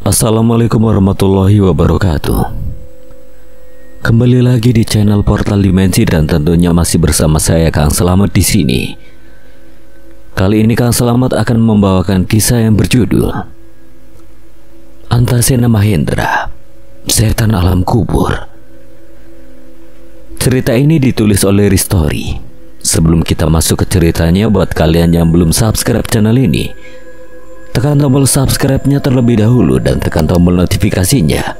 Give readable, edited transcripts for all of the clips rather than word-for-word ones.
Assalamualaikum warahmatullahi wabarakatuh. Kembali lagi di channel Portal Dimensi dan tentunya masih bersama saya Kang Selamat di sini. Kali ini Kang Selamat akan membawakan kisah yang berjudul Antasena Mahendra, Setan Alam Kubur. Cerita ini ditulis oleh Ristori. Sebelum kita masuk ke ceritanya, buat kalian yang belum subscribe channel ini, tekan tombol subscribe-nya terlebih dahulu dan tekan tombol notifikasinya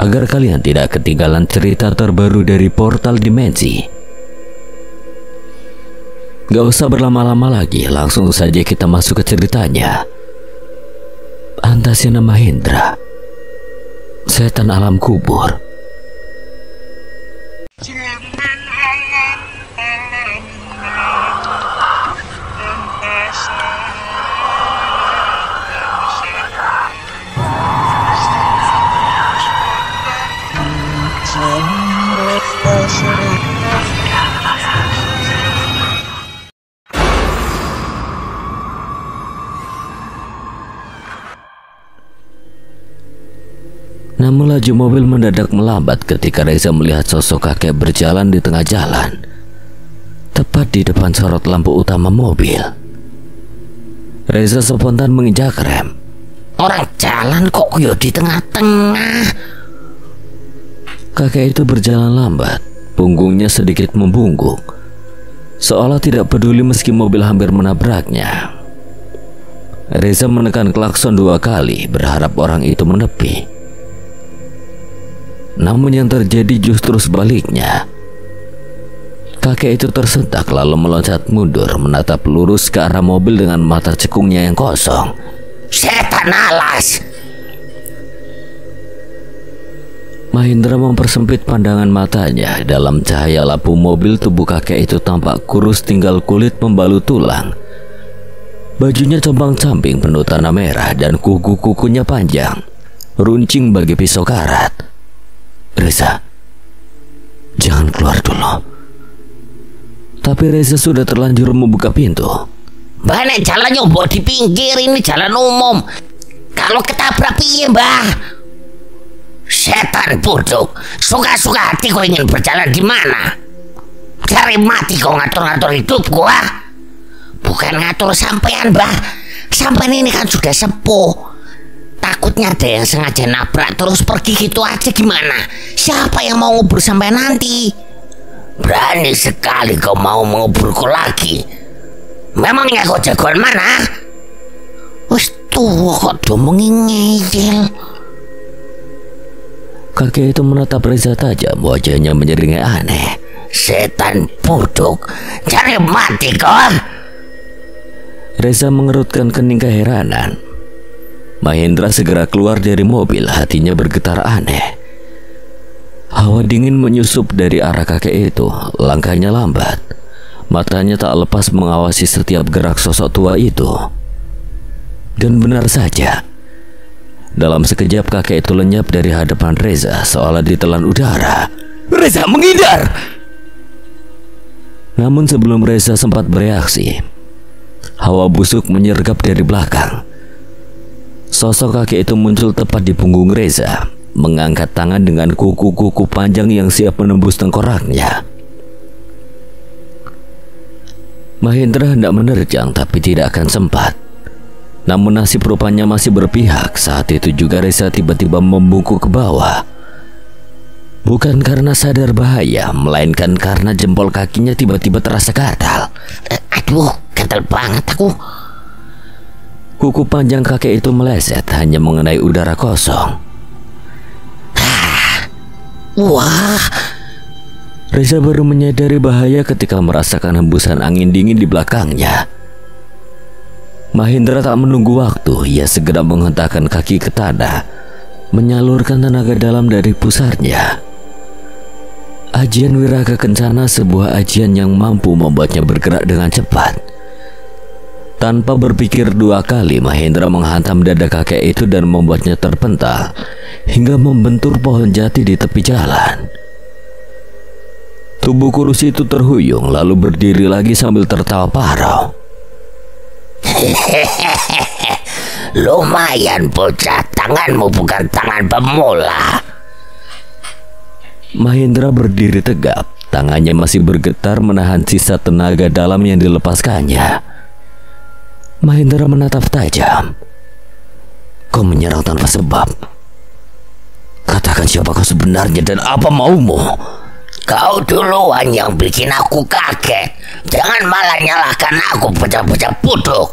agar kalian tidak ketinggalan cerita terbaru dari Portal Dimensi. Gak usah berlama-lama lagi, langsung saja kita masuk ke ceritanya. Antasena Mahendra, Setan Alam Kubur. Namun laju mobil mendadak melambat ketika Reza melihat sosok kakek berjalan di tengah jalan, tepat di depan sorot lampu utama mobil. Reza spontan menginjak rem. Orang jalan kok yo di tengah-tengah. Kakek itu berjalan lambat, punggungnya sedikit membungkuk, seolah tidak peduli meski mobil hampir menabraknya. Reza menekan klakson 2 kali, berharap orang itu menepi. Namun yang terjadi justru sebaliknya. Kakek itu tersentak lalu meloncat mundur, menatap lurus ke arah mobil dengan mata cekungnya yang kosong. Setan alas! Mahendra mempersempit pandangan matanya. Dalam cahaya lampu mobil, tubuh kakek itu tampak kurus, tinggal kulit membalut tulang. Bajunya compang-camping penuh tanah merah dan kuku-kukunya panjang, runcing bagi pisau karat. Reza, jangan keluar dulu. Tapi Reza sudah terlanjur membuka pintu. Mbak, jalannya mbok di pinggir, ini jalan umum. Kalau ketabrak piye, Mbah? Setan bodoh, suka-suka hati kau ingin berjalan di mana? Cari mati kau ngatur-ngatur hidup gua. Bukan ngatur sampean, Mbah. Sampean ini kan sudah sepuh. Takutnya ada yang sengaja nabrak terus pergi gitu aja gimana? Siapa yang mau ngubur sampai nanti? Berani sekali kau mau menguburku lagi. Memangnya kau jagoan mana? Wis tuh kok domongi ngeyel. Kakek itu menatap Reza tajam, wajahnya menyeringai aneh. Setan bodoh, cari mati kau. Reza mengerutkan kening keheranan. Mahendra segera keluar dari mobil, hatinya bergetar aneh. Hawa dingin menyusup dari arah kakek itu. Langkahnya lambat, matanya tak lepas mengawasi setiap gerak sosok tua itu. Dan benar saja, dalam sekejap kakek itu lenyap dari hadapan Reza, seolah ditelan udara. Reza, menghindar! Namun sebelum Reza sempat bereaksi, hawa busuk menyergap dari belakang. Sosok kakek itu muncul tepat di punggung Reza, mengangkat tangan dengan kuku-kuku panjang yang siap menembus tengkoraknya. Mahendra hendak menerjang tapi tidak akan sempat. Namun nasib rupanya masih berpihak. Saat itu juga Reza tiba-tiba membungkuk ke bawah. Bukan karena sadar bahaya, melainkan karena jempol kakinya tiba-tiba terasa gatal. Aduh, gatal banget aku. Kuku panjang kakek itu meleset, hanya mengenai udara kosong. Wah. Reza baru menyadari bahaya ketika merasakan hembusan angin dingin di belakangnya. Mahendra tak menunggu waktu, ia segera menghentakkan kaki ke tanah, menyalurkan tenaga dalam dari pusarnya. Ajian Wiraga Kencana, sebuah ajian yang mampu membuatnya bergerak dengan cepat. Tanpa berpikir 2 kali, Mahendra menghantam dada kakek itu dan membuatnya terpental hingga membentur pohon jati di tepi jalan. Tubuh kurus itu terhuyung lalu berdiri lagi sambil tertawa parau. Lumayan bocah, tanganmu bukan tangan pemula. Mahendra berdiri tegap, tangannya masih bergetar menahan sisa tenaga dalam yang dilepaskannya. Mahendra menatap tajam. Kau menyerang tanpa sebab. Katakan siapa kau sebenarnya dan apa maumu? Kau duluan yang bikin aku kaget. Jangan malah nyalahkan aku, bocah-bocah bodoh.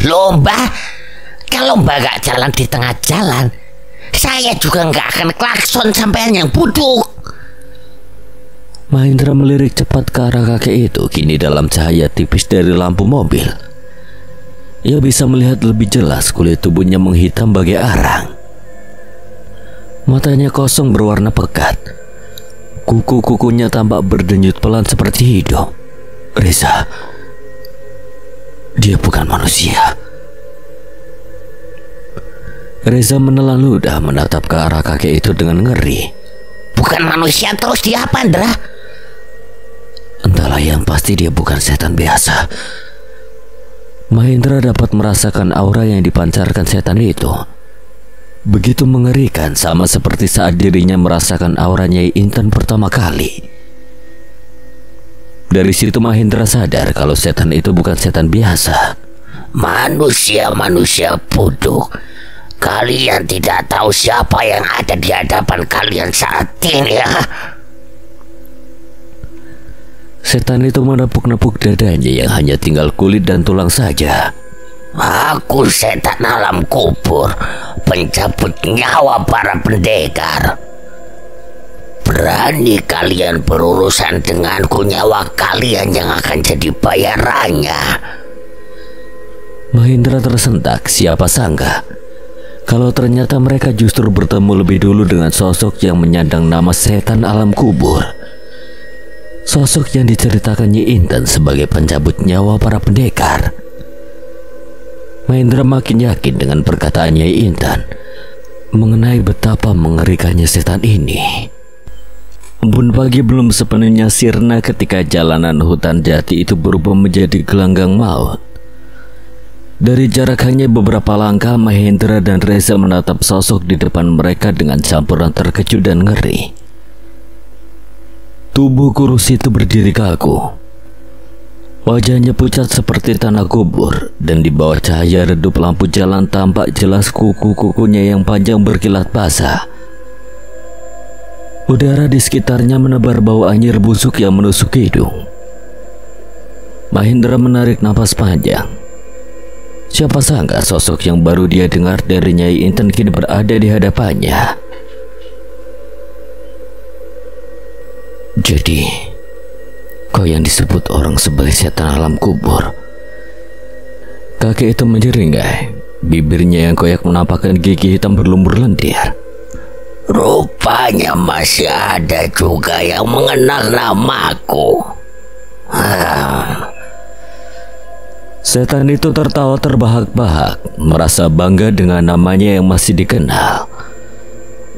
Lomba? Kalau Mbak gak jalan di tengah jalan, saya juga gak akan klakson sampean yang bodoh. Mahendra melirik cepat ke arah kakek itu. Kini dalam cahaya tipis dari lampu mobil, ia bisa melihat lebih jelas kulit tubuhnya menghitam bagai arang. Matanya kosong berwarna pekat. Kuku-kukunya tampak berdenyut pelan seperti hidup. Reza, dia bukan manusia. Reza menelan ludah menatap ke arah kakek itu dengan ngeri. Bukan manusia terus dia apa, Ndra? Entahlah, yang pasti dia bukan setan biasa. Mahendra dapat merasakan aura yang dipancarkan setan itu. Begitu mengerikan, sama seperti saat dirinya merasakan aura Nyai Intan pertama kali. Dari situ Mahendra sadar kalau setan itu bukan setan biasa. Manusia-manusia bodoh. Kalian tidak tahu siapa yang ada di hadapan kalian saat ini ya. Setan itu menepuk-nepuk dadanya yang hanya tinggal kulit dan tulang saja. Aku setan alam kubur, pencabut nyawa para pendekar. Berani kalian berurusan denganku, nyawa kalian yang akan jadi bayarannya. Mahendra tersentak, siapa sangka kalau ternyata mereka justru bertemu lebih dulu dengan sosok yang menyandang nama setan alam kubur. Sosok yang diceritakan Nyi Intan sebagai pencabut nyawa para pendekar. Mahendra makin yakin dengan perkataan Nyai Intan mengenai betapa mengerikannya setan ini. Embun pagi belum sepenuhnya sirna ketika jalanan hutan jati itu berubah menjadi gelanggang maut. Dari jarak hanya beberapa langkah, Mahendra dan Reza menatap sosok di depan mereka dengan campuran terkejut dan ngeri. Tubuh kurus itu berdiri kaku. Wajahnya pucat seperti tanah kubur, dan di bawah cahaya redup lampu jalan tampak jelas kuku-kukunya yang panjang berkilat basah. Udara di sekitarnya menebar bau anyir busuk yang menusuk hidung. Mahendra menarik napas panjang. Siapa sangka sosok yang baru dia dengar dari Nyai Intan kini berada di hadapannya. Jadi, kau yang disebut orang sebagai setan alam kubur. Kakek itu menjeringai. Bibirnya yang koyak menampakkan gigi hitam berlumur lendir. Rupanya masih ada juga yang mengenal namaku. Setan itu tertawa terbahak-bahak, merasa bangga dengan namanya yang masih dikenal.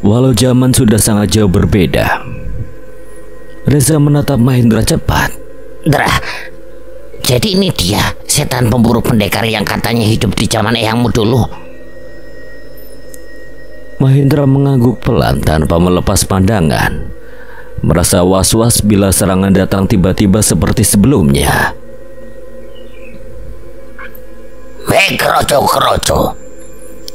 Walau zaman sudah sangat jauh berbeda. Reza menatap Mahendra cepat. Ndra, jadi ini dia setan pemburu pendekar yang katanya hidup di zaman eyangmu dulu. Mahendra mengangguk pelan tanpa melepas pandangan, merasa was-was bila serangan datang tiba-tiba seperti sebelumnya. Keroco-keroco,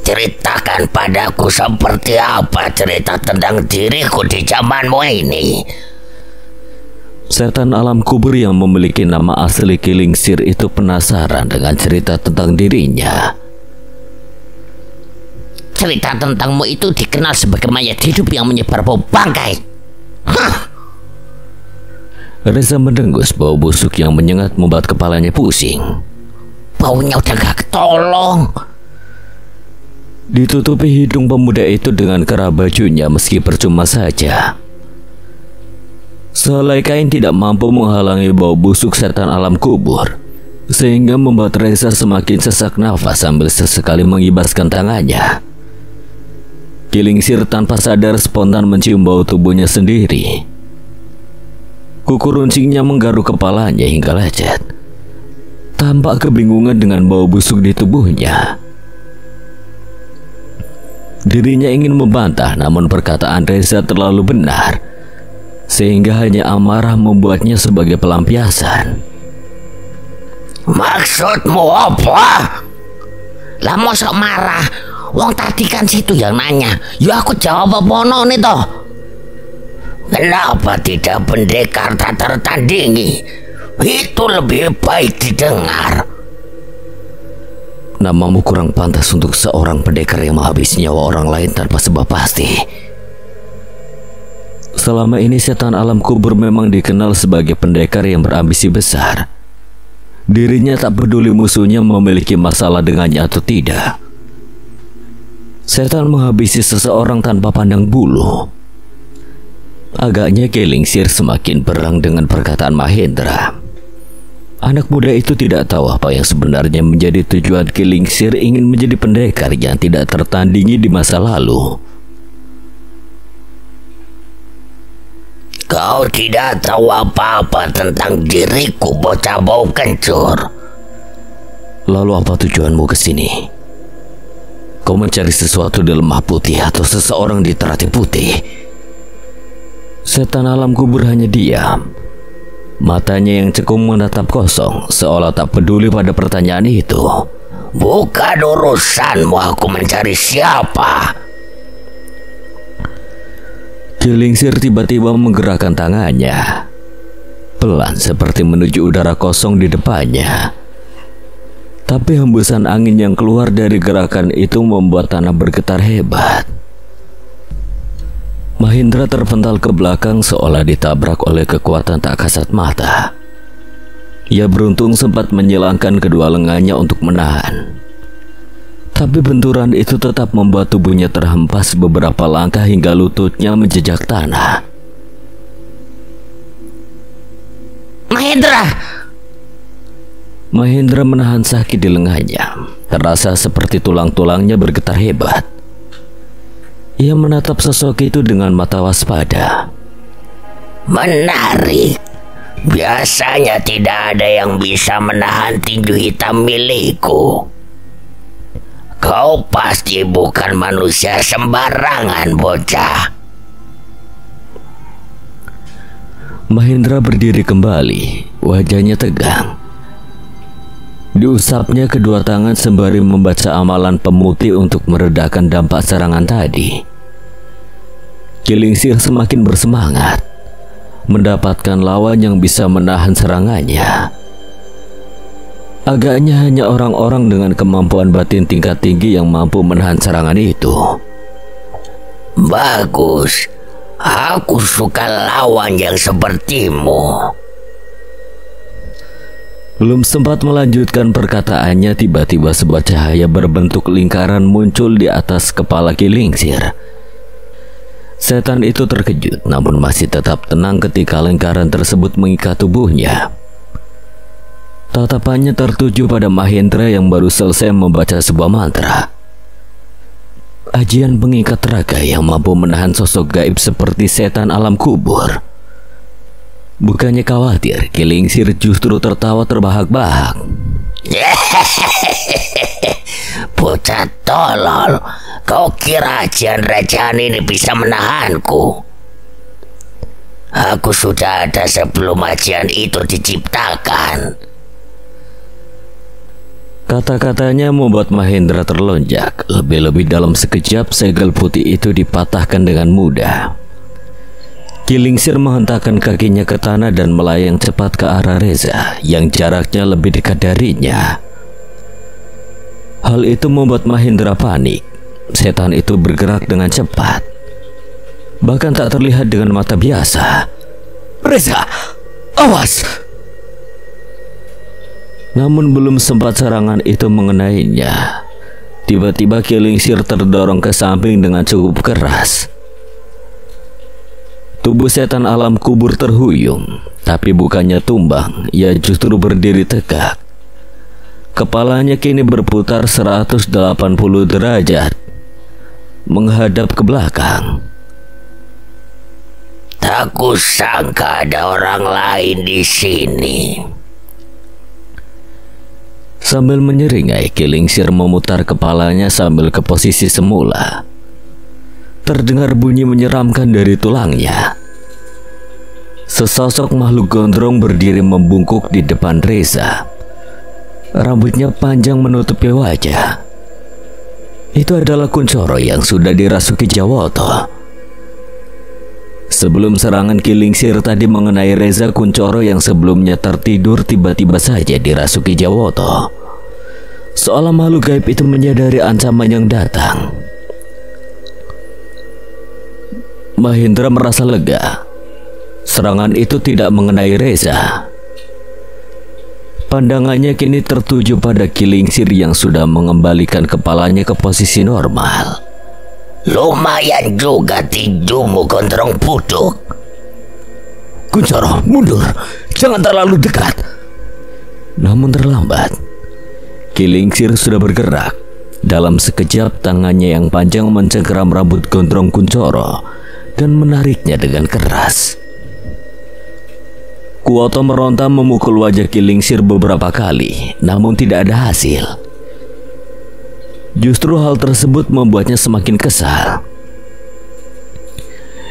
ceritakan padaku seperti apa cerita tentang diriku di zamanmu ini. Setan alam kubur yang memiliki nama asli Kilingsir itu penasaran dengan cerita tentang dirinya. Cerita tentangmu itu dikenal sebagai mayat hidup yang menyebar bau bangkai. Reza mendengus, bau busuk yang menyengat membuat kepalanya pusing. Baunya udah gak ketolong. Ditutupi hidung pemuda itu dengan kerah bajunya meski percuma saja. Sehelai kain tidak mampu menghalangi bau busuk setan alam kubur, sehingga membuat Reza semakin sesak nafas sambil sesekali mengibaskan tangannya. Kilingsir tanpa sadar spontan mencium bau tubuhnya sendiri. Kuku runcingnya menggaruk kepalanya hingga lecet. Tampak kebingungan dengan bau busuk di tubuhnya. Dirinya ingin membantah, namun perkataan Reza terlalu benar, sehingga hanya amarah membuatnya sebagai pelampiasan. Maksudmu apa? Lah mosok marah? Wong tadi kan situ yang nanya. Ya aku jawab apa nih toh? Kenapa tidak pendekar tak tertandingi? Itu lebih baik didengar. Namamu kurang pantas untuk seorang pendekar yang menghabisi nyawa orang lain tanpa sebab pasti. Selama ini setan alam kubur memang dikenal sebagai pendekar yang berambisi besar. Dirinya tak peduli musuhnya memiliki masalah dengannya atau tidak. Setan menghabisi seseorang tanpa pandang bulu. Agaknya Kilingsir semakin berang dengan perkataan Mahendra. Anak muda itu tidak tahu apa yang sebenarnya menjadi tujuan Kilingsir ingin menjadi pendekar yang tidak tertandingi di masa lalu. Kau tidak tahu apa-apa tentang diriku, bocah bau kencur. Lalu apa tujuanmu ke sini? Kau mencari sesuatu di lemah putih atau seseorang di terati putih? Setan alam kubur hanya diam. Matanya yang cekung menatap kosong, seolah tak peduli pada pertanyaan itu. Bukan urusanmu aku mencari siapa. Kilingsir tiba-tiba menggerakkan tangannya, pelan seperti menuju udara kosong di depannya. Tapi hembusan angin yang keluar dari gerakan itu membuat tanah bergetar hebat. Mahendra terpental ke belakang seolah ditabrak oleh kekuatan tak kasat mata. Ia beruntung sempat menyilangkan kedua lengannya untuk menahan. Tapi benturan itu tetap membuat tubuhnya terhempas beberapa langkah hingga lututnya menjejak tanah. Mahendra! Mahendra menahan sakit di lengannya. Terasa seperti tulang-tulangnya bergetar hebat. Ia menatap sosok itu dengan mata waspada. Menarik. Biasanya tidak ada yang bisa menahan tinju hitam milikku. Kau pasti bukan manusia sembarangan, bocah. Mahendra berdiri kembali, wajahnya tegang. Diusapnya kedua tangan sembari membaca amalan pemutih untuk meredakan dampak serangan tadi. Kilingsir semakin bersemangat mendapatkan lawan yang bisa menahan serangannya. Agaknya hanya orang-orang dengan kemampuan batin tingkat tinggi yang mampu menahan serangan itu. Bagus, aku suka lawan yang sepertimu. Belum sempat melanjutkan perkataannya, tiba-tiba sebuah cahaya berbentuk lingkaran muncul di atas kepala Kilingsir. Setan itu terkejut, namun masih tetap tenang ketika lingkaran tersebut mengikat tubuhnya. Tatapannya tertuju pada Mahendra yang baru selesai membaca sebuah mantra. Ajian pengikat raga yang mampu menahan sosok gaib seperti setan alam kubur. Bukannya khawatir, Kilingsir justru tertawa terbahak-bahak. Bocah tolol, kau kira ajian rajaan ini bisa menahanku? Aku sudah ada sebelum ajian itu diciptakan. Kata-katanya membuat Mahendra terlonjak. Lebih-lebih dalam sekejap segel putih itu dipatahkan dengan mudah. Kilingsir menghentakkan kakinya ke tanah dan melayang cepat ke arah Reza yang jaraknya lebih dekat darinya. Hal itu membuat Mahendra panik. Setan itu bergerak dengan cepat, bahkan tak terlihat dengan mata biasa. Reza, awas! Namun belum sempat serangan itu mengenainya, tiba-tiba Kilingsir terdorong ke samping dengan cukup keras. Tubuh setan alam kubur terhuyung, tapi bukannya tumbang, ia justru berdiri tegak. Kepalanya kini berputar 180 derajat, menghadap ke belakang. Tak kusangka ada orang lain di sini. Sambil menyeringai, Kilingsir memutar kepalanya sambil ke posisi semula. terdengar bunyi menyeramkan dari tulangnya. Sesosok makhluk gondrong berdiri membungkuk di depan Reza. Rambutnya panjang menutupi wajah. Itu adalah Kunchoro yang sudah dirasuki Jawoto. Sebelum serangan Kilingsir tadi mengenai Reza, Kunchoro yang sebelumnya tertidur tiba-tiba saja dirasuki Jawoto. Seolah makhluk gaib itu menyadari ancaman yang datang. Mahendra merasa lega. Serangan itu tidak mengenai Reza. Pandangannya kini tertuju pada Kilingsir yang sudah mengembalikan kepalanya ke posisi normal. Lumayan juga tinjumu, gondrong buduk. Kunchoro, mundur, jangan terlalu dekat. Namun terlambat. Kilingsir sudah bergerak. Dalam sekejap tangannya yang panjang mencengkeram rambut gondrong Kunchoro dan menariknya dengan keras. Kuoto meronta memukul wajah Kilingsir beberapa kali, namun tidak ada hasil. Justru hal tersebut membuatnya semakin kesal.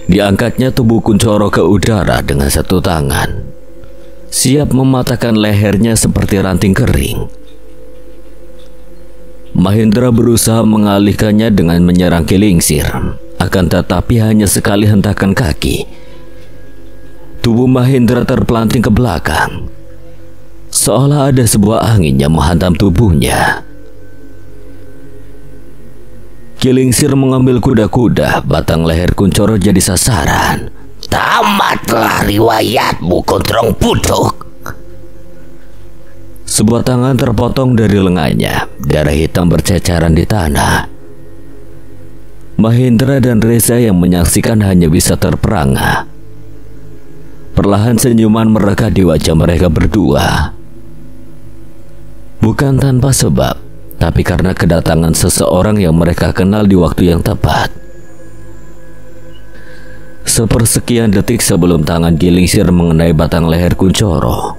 Diangkatnya tubuh Kunchoro ke udara dengan satu tangan, siap mematahkan lehernya seperti ranting kering. Mahendra berusaha mengalihkannya dengan menyerang Kilingsir, akan tetapi hanya sekali hentakan kaki. Tubuh Mahendra terpelanting ke belakang, seolah ada sebuah angin yang menghantam tubuhnya. Kilingsir mengambil kuda-kuda, batang leher Kunchoro jadi sasaran. Tamatlah riwayatmu, gondrong buduk. Sebuah tangan terpotong dari lengannya, darah hitam berceceran di tanah. Mahendra dan Reza yang menyaksikan hanya bisa terperangah. Perlahan senyuman merekat di wajah mereka berdua. Bukan tanpa sebab, tapi karena kedatangan seseorang yang mereka kenal di waktu yang tepat. Sepersekian detik sebelum tangan Kilingsir mengenai batang leher Kunchoro,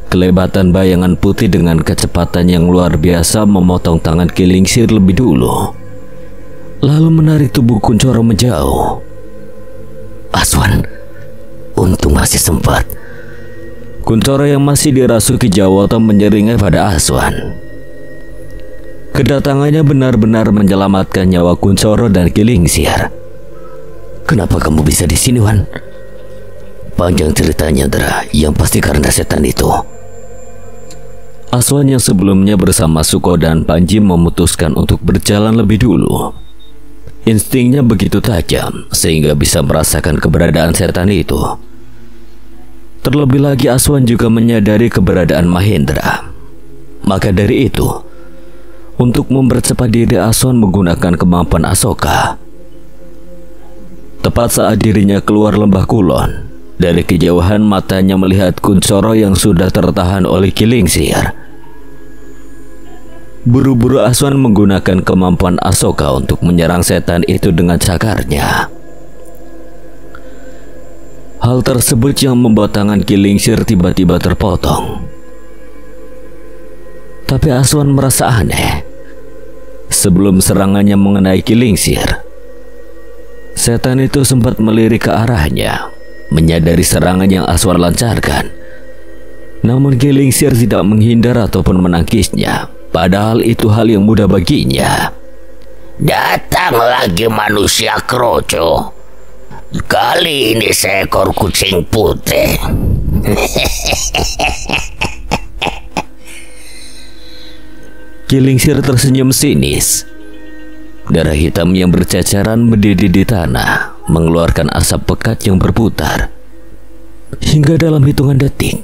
kelebatan bayangan putih dengan kecepatan yang luar biasa memotong tangan Kilingsir lebih dulu, lalu menarik tubuh Kunchoro menjauh. Aswan, untung masih sempat. Kunchoro yang masih dirasuki Jawoto menyeringai pada Aswan. Kedatangannya benar-benar menyelamatkan nyawa Kunchoro dan Kilingsir. Kenapa kamu bisa di sini, Wan? Panjang ceritanya, Dra. Yang pasti karena setan itu. Aswan yang sebelumnya bersama Suko dan Panji memutuskan untuk berjalan lebih dulu. Instingnya begitu tajam sehingga bisa merasakan keberadaan setan itu. Terlebih lagi Aswan juga menyadari keberadaan Mahendra. Maka dari itu, untuk mempercepat diri, Aswan menggunakan kemampuan Asoka. Tepat saat dirinya keluar lembah kulon, dari kejauhan matanya melihat Kunchoro yang sudah tertahan oleh Kilingsir. Buru-buru Aswan menggunakan kemampuan Asoka untuk menyerang setan itu dengan cakarnya. Hal tersebut yang membuat tangan Kilingsir tiba-tiba terpotong. Tapi Aswan merasa aneh. Sebelum serangannya mengenai Kilingsir, setan itu sempat melirik ke arahnya, menyadari serangan yang Aswan lancarkan. Namun Kilingsir tidak menghindar ataupun menangkisnya, padahal itu hal yang mudah baginya. Datang lagi manusia kroco. Kali ini seekor kucing putih. Kilingsir tersenyum sinis. Darah hitam yang berceceran mendidih di tanah, mengeluarkan asap pekat yang berputar. Hingga dalam hitungan detik,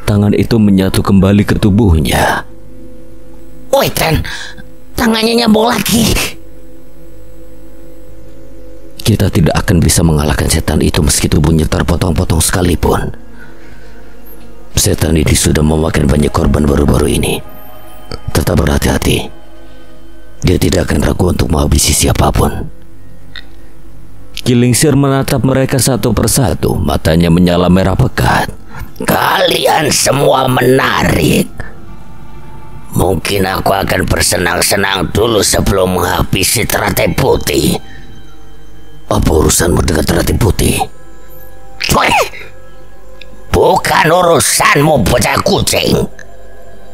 tangan itu menyatu kembali ke tubuhnya. Woi, Tren, tangannya nyambung lagi. Kita tidak akan bisa mengalahkan setan itu meski tubuhnya terpotong-potong sekalipun. Setan ini sudah memakan banyak korban baru-baru ini. Tetap berhati-hati. Dia tidak akan ragu untuk menghabisi siapapun. Kilingsir menatap mereka satu persatu, matanya menyala merah pekat. Kalian semua menarik. Mungkin aku akan bersenang-senang dulu sebelum menghabisi teratai putih. Apa urusanmu dengan teratai putih? Bukan urusanmu, bocah kucing.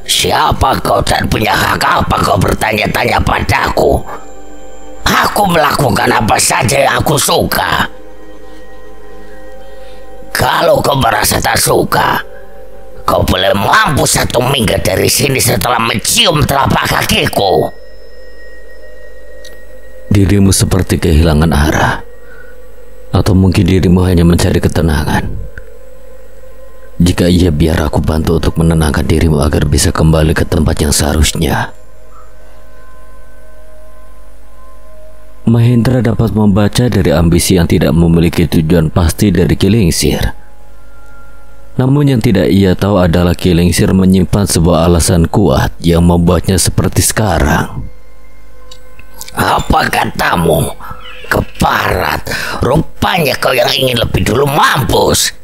Siapa kau dan punya hak apa kau bertanya-tanya padaku? Aku melakukan apa saja yang aku suka. Kalau kau merasa tak suka, kau boleh mampus atau minggat dari sini setelah mencium telapak kakiku. Dirimu seperti kehilangan arah. Atau mungkin dirimu hanya mencari ketenangan. Jika iya, biar aku bantu untuk menenangkan dirimu agar bisa kembali ke tempat yang seharusnya. Mahendra dapat membaca dari ambisi yang tidak memiliki tujuan pasti dari Kilingsir. Namun yang tidak ia tahu adalah Kilingsir menyimpan sebuah alasan kuat yang membuatnya seperti sekarang. Apa katamu? Keparat, rupanya kau yang ingin lebih dulu mampus.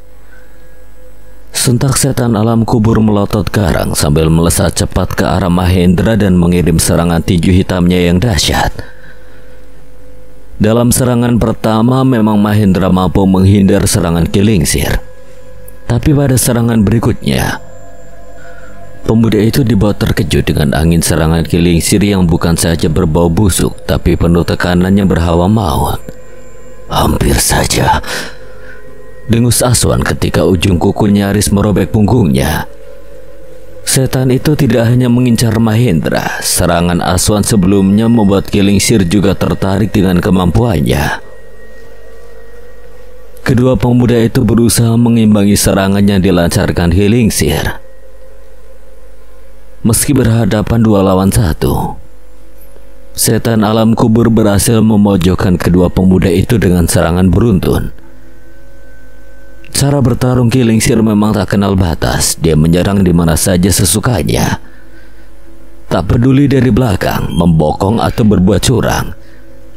Sentak setan alam kubur melotot garang sambil melesat cepat ke arah Mahendra dan mengirim serangan tinju hitamnya yang dahsyat. Dalam serangan pertama memang Mahendra mampu menghindar serangan Kilingsir. Tapi pada serangan berikutnya, pemuda itu dibawa terkejut dengan angin serangan Kilingsir yang bukan saja berbau busuk, tapi penuh tekanan yang berhawa maut. Hampir saja dengus Aswan ketika ujung kuku nyaris merobek punggungnya. Setan itu tidak hanya mengincar Mahendra, serangan Aswan sebelumnya membuat Kilingsir juga tertarik dengan kemampuannya. Kedua pemuda itu berusaha mengimbangi serangan yang dilancarkan Kilingsir. Meski berhadapan 2 lawan 1, setan alam kubur berhasil memojokkan kedua pemuda itu dengan serangan beruntun. Cara bertarung Kilingsir memang tak kenal batas. Dia menyerang di mana saja sesukanya, tak peduli dari belakang, membokong atau berbuat curang.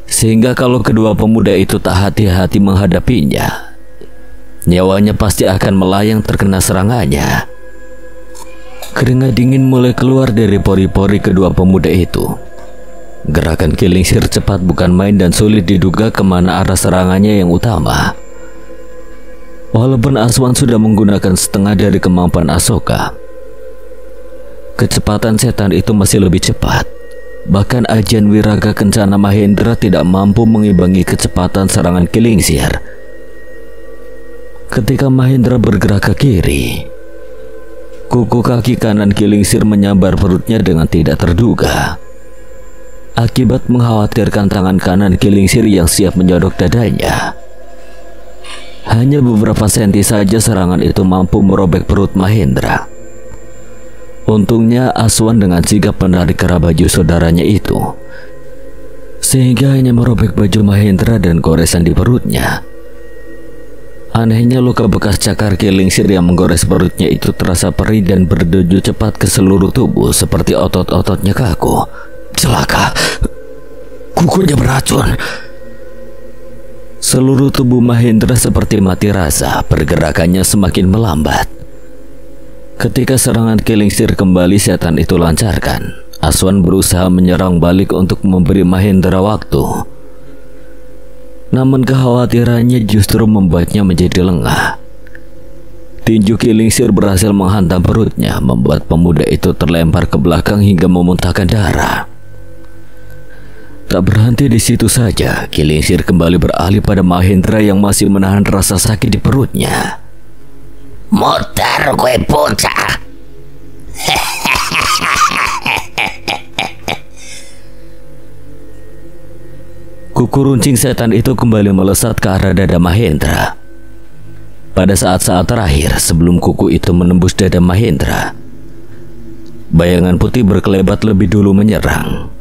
Sehingga kalau kedua pemuda itu tak hati-hati menghadapinya, nyawanya pasti akan melayang terkena serangannya. Keringat dingin mulai keluar dari pori-pori kedua pemuda itu. Gerakan Kilingsir cepat bukan main dan sulit diduga kemana arah serangannya yang utama. Walaupun Aswan sudah menggunakan setengah dari kemampuan Asoka, kecepatan setan itu masih lebih cepat. Bahkan ajian Wiraga Kencana Mahendra tidak mampu mengimbangi kecepatan serangan Kilingsir. Ketika Mahendra bergerak ke kiri, kuku kaki kanan Kilingsir menyambar perutnya dengan tidak terduga. Akibat mengkhawatirkan tangan kanan Kilingsir yang siap menyodok dadanya, hanya beberapa senti saja serangan itu mampu merobek perut Mahendra. Untungnya Aswan dengan sigap menarik kera baju saudaranya itu, sehingga hanya merobek baju Mahendra dan goresan di perutnya. Anehnya luka bekas cakar Kilingsir yang menggores perutnya itu terasa perih dan berdeju cepat ke seluruh tubuh seperti otot-ototnya kaku. Celaka, kukunya beracun. Seluruh tubuh Mahendra seperti mati rasa, pergerakannya semakin melambat. Ketika serangan Kilingsir kembali setan itu lancarkan, Aswan berusaha menyerang balik untuk memberi Mahendra waktu. Namun kekhawatirannya justru membuatnya menjadi lengah. Tinju Kilingsir berhasil menghantam perutnya, membuat pemuda itu terlempar ke belakang hingga memuntahkan darah. Tak berhenti di situ saja, Kilingsir kembali beralih pada Mahendra yang masih menahan rasa sakit di perutnya. Mutar gue bocah. Kuku runcing setan itu kembali melesat ke arah dada Mahendra. Pada saat-saat terakhir sebelum kuku itu menembus dada Mahendra, bayangan putih berkelebat lebih dulu menyerang.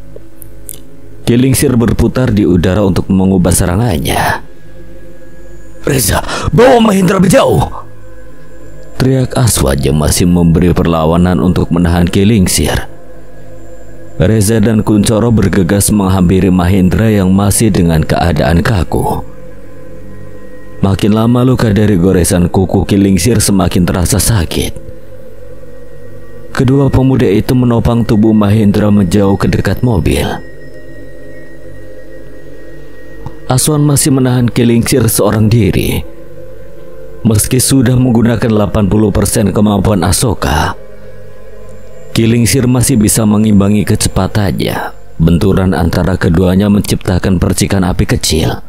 Kilingsir berputar di udara untuk mengubah serangannya. Reza, bawa Mahendra lebih jauh, teriak Aswad yang masih memberi perlawanan untuk menahan Kilingsir. Reza dan Kuncoro bergegas menghampiri Mahendra yang masih dengan keadaan kaku. Makin lama luka dari goresan kuku Kilingsir semakin terasa sakit. Kedua pemuda itu menopang tubuh Mahendra menjauh ke dekat mobil. Aswan masih menahan Kilingsir seorang diri. Meski sudah menggunakan 80% kemampuan Asoka, Kilingsir masih bisa mengimbangi kecepatannya. Benturan antara keduanya menciptakan percikan api kecil.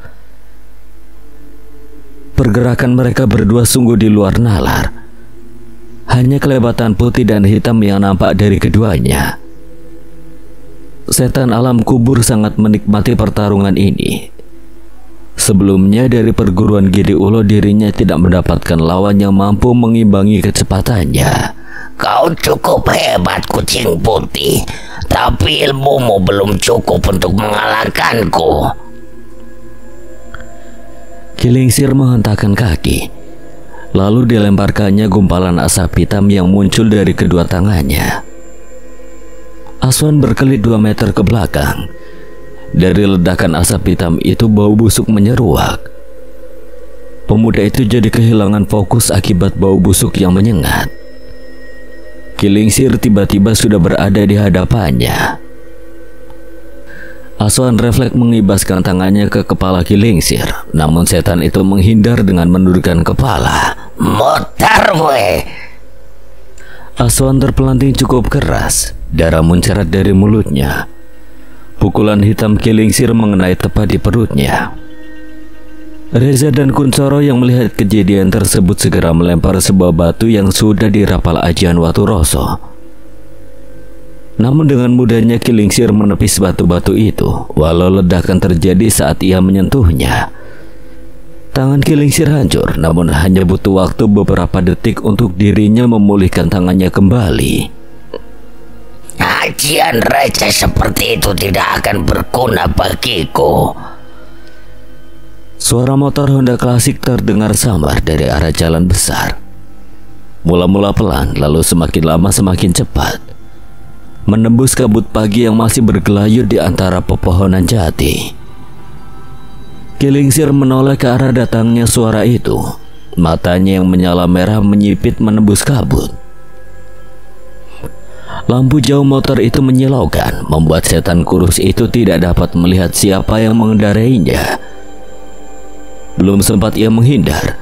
Pergerakan mereka berdua sungguh di luar nalar. Hanya kelebatan putih dan hitam yang nampak dari keduanya. Setan alam kubur sangat menikmati pertarungan ini. Sebelumnya dari perguruan Gede Ulo dirinya tidak mendapatkan lawan yang mampu mengimbangi kecepatannya. Kau cukup hebat kucing putih, tapi ilmumu belum cukup untuk mengalahkanku. Kilingsir menghentakkan kaki, lalu dilemparkannya gumpalan asap hitam yang muncul dari kedua tangannya. Aswan berkelit 2 meter ke belakang. Dari ledakan asap hitam itu bau busuk menyeruak. Pemuda itu jadi kehilangan fokus akibat bau busuk yang menyengat. Kilingsir tiba-tiba sudah berada di hadapannya. Aswan refleks mengibaskan tangannya ke kepala Kilingsir, namun setan itu menghindar dengan menundukkan kepala. Mutar we. Aswan terpelanting cukup keras, darah muncrat dari mulutnya. Pukulan hitam Kilingsir mengenai tepat di perutnya. Reza dan Kuncoro yang melihat kejadian tersebut segera melempar sebuah batu yang sudah dirapal ajian Waturoso. Namun dengan mudahnya Kilingsir menepis batu-batu itu, walau ledakan terjadi saat ia menyentuhnya. Tangan Kilingsir hancur, namun hanya butuh waktu beberapa detik untuk dirinya memulihkan tangannya kembali. Ajian receh seperti itu tidak akan berguna bagiku. Suara motor Honda klasik terdengar samar dari arah jalan besar. Mula-mula pelan, lalu semakin lama semakin cepat, menembus kabut pagi yang masih bergelayut di antara pepohonan jati. Kilingsir menoleh ke arah datangnya suara itu. Matanya yang menyala merah menyipit menembus kabut. Lampu jauh motor itu menyilaukan, membuat setan kurus itu tidak dapat melihat siapa yang mengendarainya. Belum sempat ia menghindar,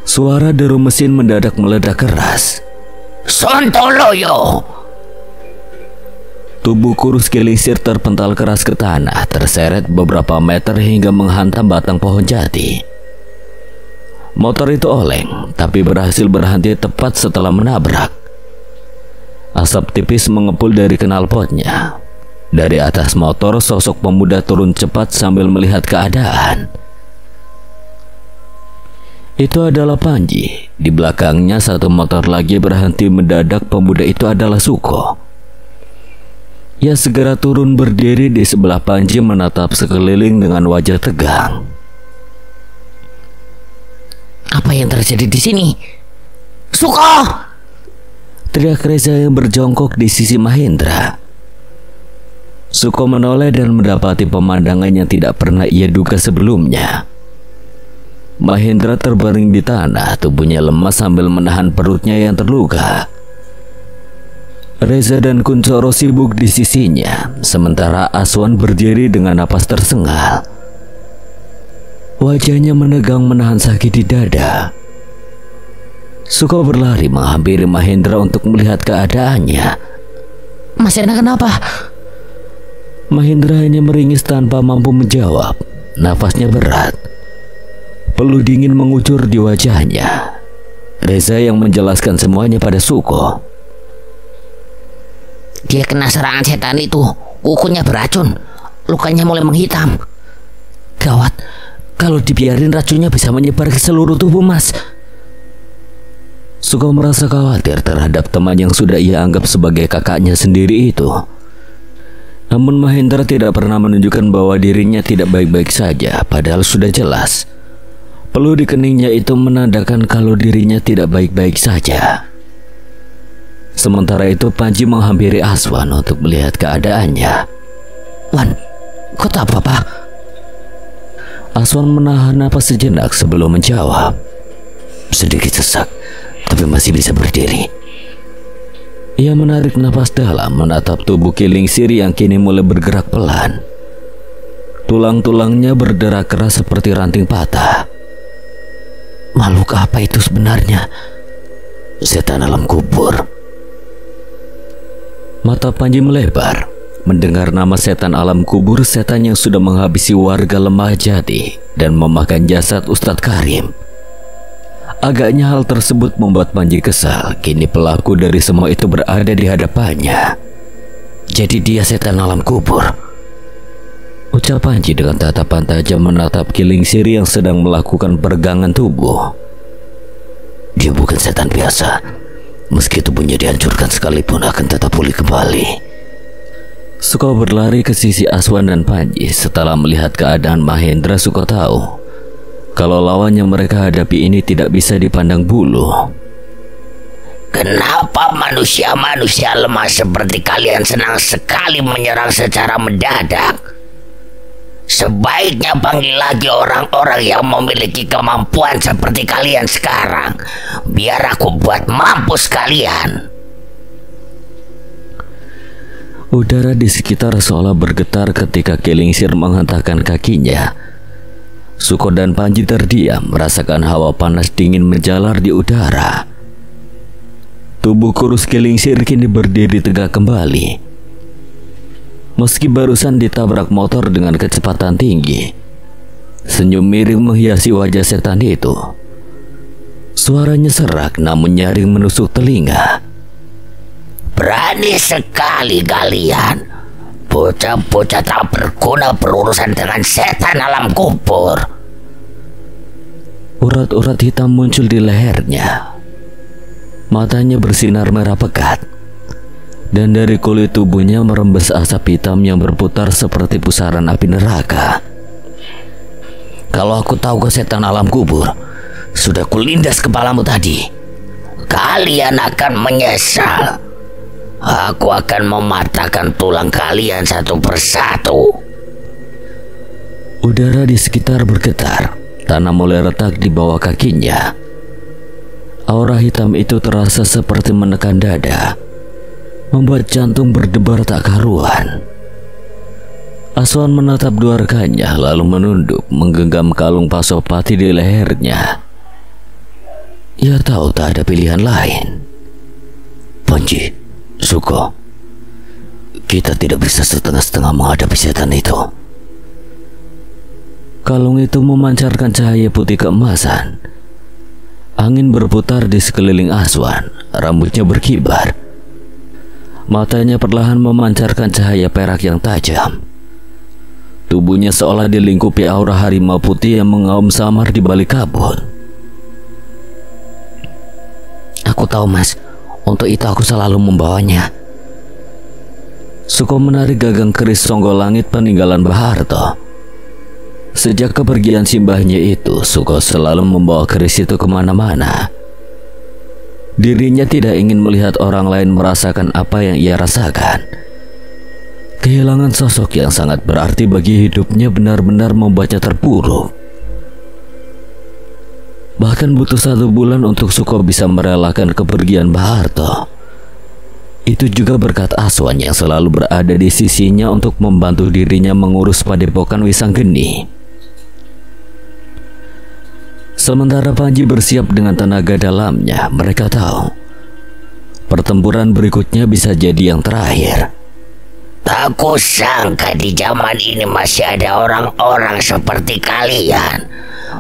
suara deru mesin mendadak meledak keras. Sontoloyo! Tubuh kurus Kilingsir terpental keras ke tanah, terseret beberapa meter hingga menghantam batang pohon jati. Motor itu oleng, tapi berhasil berhenti tepat setelah menabrak. Asap tipis mengepul dari knalpotnya. Dari atas motor, sosok pemuda turun cepat sambil melihat keadaan. Itu adalah Panji. Di belakangnya satu motor lagi berhenti mendadak. Pemuda itu adalah Suko. Ia segera turun berdiri di sebelah Panji menatap sekeliling dengan wajah tegang. Apa yang terjadi di sini? Suko! Teriak Reza yang berjongkok di sisi Mahendra. Suko menoleh dan mendapati pemandangan yang tidak pernah ia duga sebelumnya. Mahendra terbaring di tanah, tubuhnya lemas sambil menahan perutnya yang terluka. Reza dan Kuncoro sibuk di sisinya, sementara Aswan berdiri dengan napas tersengal. Wajahnya menegang menahan sakit di dada. Suko berlari menghampiri Mahendra untuk melihat keadaannya. Mas Ena kenapa? Mahendra hanya meringis tanpa mampu menjawab. Nafasnya berat. Peluh dingin mengucur di wajahnya. Reza yang menjelaskan semuanya pada Suko. Dia kena serangan setan itu. Kukunya beracun. Lukanya mulai menghitam. Gawat. Kalau dibiarin racunnya bisa menyebar ke seluruh tubuh Mas. Suko merasa khawatir terhadap teman yang sudah ia anggap sebagai kakaknya sendiri itu. Namun Mahendra tidak pernah menunjukkan bahwa dirinya tidak baik-baik saja, padahal sudah jelas. Peluh di keningnya itu menandakan kalau dirinya tidak baik-baik saja. Sementara itu Panji menghampiri Aswan untuk melihat keadaannya. Wan, kau tak apa-apa? Aswan menahan napas sejenak sebelum menjawab. Sedikit sesak, tapi masih bisa berdiri. Ia menarik napas dalam menatap tubuh Kilingsir yang kini mulai bergerak pelan. Tulang-tulangnya berderak keras seperti ranting patah. Makhluk apa itu sebenarnya? Setan alam kubur. Mata Panji melebar mendengar nama setan alam kubur, setan yang sudah menghabisi warga Lembah Jati dan memakan jasad Ustadz Karim. Agaknya hal tersebut membuat Panji kesal. Kini pelaku dari semua itu berada di hadapannya. Jadi dia setan alam kubur, ucap Panji dengan tatapan tajam menatap Kilingsir yang sedang melakukan peregangan tubuh. Dia bukan setan biasa. Meski tubuhnya dihancurkan sekalipun akan tetap pulih kembali. Suko berlari ke sisi Aswan dan Panji. Setelah melihat keadaan Mahendra, Suko tahu kalau lawan yang mereka hadapi ini tidak bisa dipandang bulu. Kenapa manusia-manusia lemah seperti kalian senang sekali menyerang secara mendadak? Sebaiknya panggil lagi orang-orang yang memiliki kemampuan seperti kalian sekarang, biar aku buat mampus kalian. Udara di sekitar seolah bergetar ketika Kilingsir menghentakkan kakinya. Suko dan Panji terdiam, merasakan hawa panas dingin menjalar di udara. Tubuh kurus Kilingsir kini berdiri tegak kembali. Meski barusan ditabrak motor dengan kecepatan tinggi, senyum miring menghiasi wajah setan itu. Suaranya serak namun nyaring menusuk telinga. Berani sekali kalian, bocah-bocah tak berguna berurusan dengan setan alam kubur. Urat-urat hitam muncul di lehernya. Matanya bersinar merah pekat. Dan dari kulit tubuhnya merembes asap hitam yang berputar seperti pusaran api neraka. Kalau aku tahu kau setan alam kubur, sudah kulindas kepalamu tadi. Kalian akan menyesal. Aku akan mematahkan tulang kalian satu persatu. Udara di sekitar bergetar. Tanah mulai retak di bawah kakinya. Aura hitam itu terasa seperti menekan dada, membuat jantung berdebar tak karuan. Aswan menatap dua rekannya lalu menunduk, menggenggam kalung pasopati di lehernya. Ia tahu tak ada pilihan lain. Panji, Suko, kita tidak bisa setengah-setengah menghadapi setan itu. Kalung itu memancarkan cahaya putih keemasan. Angin berputar di sekeliling Aswan, rambutnya berkibar. Matanya perlahan memancarkan cahaya perak yang tajam. Tubuhnya seolah dilingkupi aura harimau putih yang mengaum samar di balik kabut. Aku tahu, Mas. Untuk itu aku selalu membawanya. Suko menarik gagang keris Songgolangit peninggalan Baharto. Sejak kepergian simbahnya itu, Suko selalu membawa keris itu kemana-mana. Dirinya tidak ingin melihat orang lain merasakan apa yang ia rasakan. Kehilangan sosok yang sangat berarti bagi hidupnya benar-benar membuatnya terpuruk. Bahkan butuh 1 bulan untuk Suko bisa merelakan kepergian Baharto. Itu juga berkat Aswan yang selalu berada di sisinya untuk membantu dirinya mengurus padepokan Wisanggeni. Sementara Panji bersiap dengan tenaga dalamnya, mereka tahu pertempuran berikutnya bisa jadi yang terakhir. Tak kusangka di zaman ini masih ada orang-orang seperti kalian.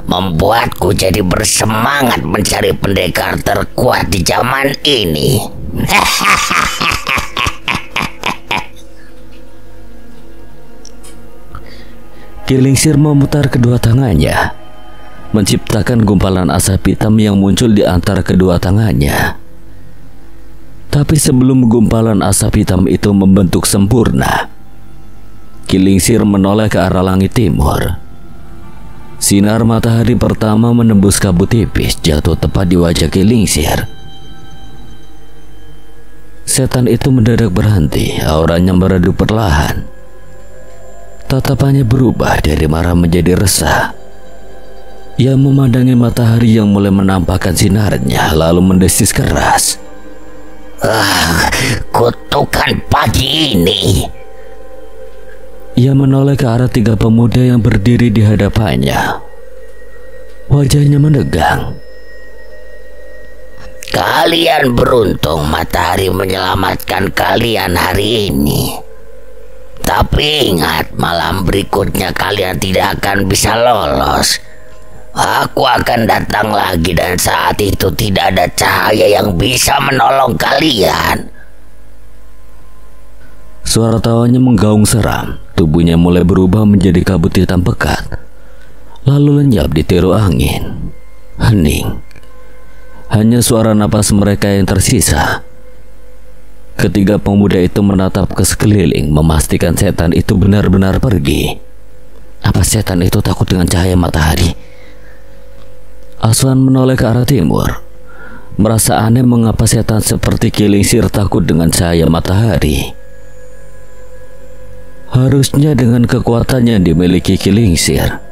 Membuatku jadi bersemangat mencari pendekar terkuat di zaman ini. Kilingsir memutar kedua tangannya, menciptakan gumpalan asap hitam yang muncul di antara kedua tangannya. Tapi sebelum gumpalan asap hitam itu membentuk sempurna, Kilingsir menoleh ke arah langit timur. Sinar matahari pertama menembus kabut tipis, jatuh tepat di wajah Kilingsir. Setan itu mendadak berhenti, auranya meredup perlahan. Tatapannya berubah dari marah menjadi resah. Ia memandangi matahari yang mulai menampakkan sinarnya, lalu mendesis keras. Kutukan pagi ini. Ia menoleh ke arah 3 pemuda yang berdiri di hadapannya. Wajahnya menegang. Kalian beruntung matahari menyelamatkan kalian hari ini. Tapi ingat, malam berikutnya kalian tidak akan bisa lolos. Aku akan datang lagi dan saat itu tidak ada cahaya yang bisa menolong kalian. Suara tawanya menggaung seram. Tubuhnya mulai berubah menjadi kabut hitam pekat, lalu lenyap ditiru angin. Hening. Hanya suara napas mereka yang tersisa. Ketiga pemuda itu menatap ke sekeliling, memastikan setan itu benar-benar pergi. Apa setan itu takut dengan cahaya matahari? Aswan menoleh ke arah timur, merasa aneh mengapa setan seperti Kilingsir takut dengan cahaya matahari. Harusnya dengan kekuatan yang dimiliki Kilingsir,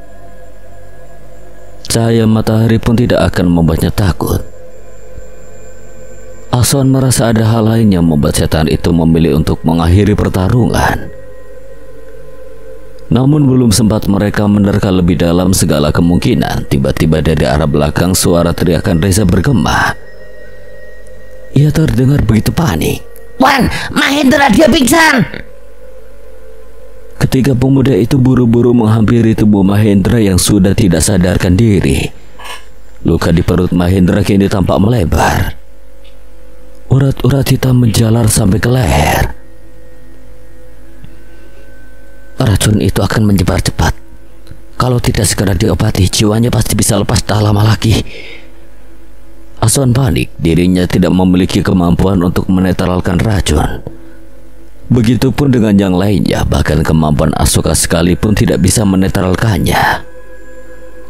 cahaya matahari pun tidak akan membuatnya takut. Aswan merasa ada hal lain yang membuat setan itu memilih untuk mengakhiri pertarungan. Namun belum sempat mereka menerka lebih dalam segala kemungkinan, tiba-tiba dari arah belakang suara teriakan Reza bergema. Ia terdengar begitu panik. Wan, Mahendra dia pingsan. Ketiga pemuda itu buru-buru menghampiri tubuh Mahendra yang sudah tidak sadarkan diri. Luka di perut Mahendra kini tampak melebar. Urat-urat hitam menjalar sampai ke leher. Racun itu akan menyebar cepat. Kalau tidak segera diobati, jiwanya pasti bisa lepas tak lama lagi. Aswan panik, dirinya tidak memiliki kemampuan untuk menetralkan racun. Begitupun dengan yang lainnya, bahkan kemampuan Asoka sekalipun tidak bisa menetralkannya.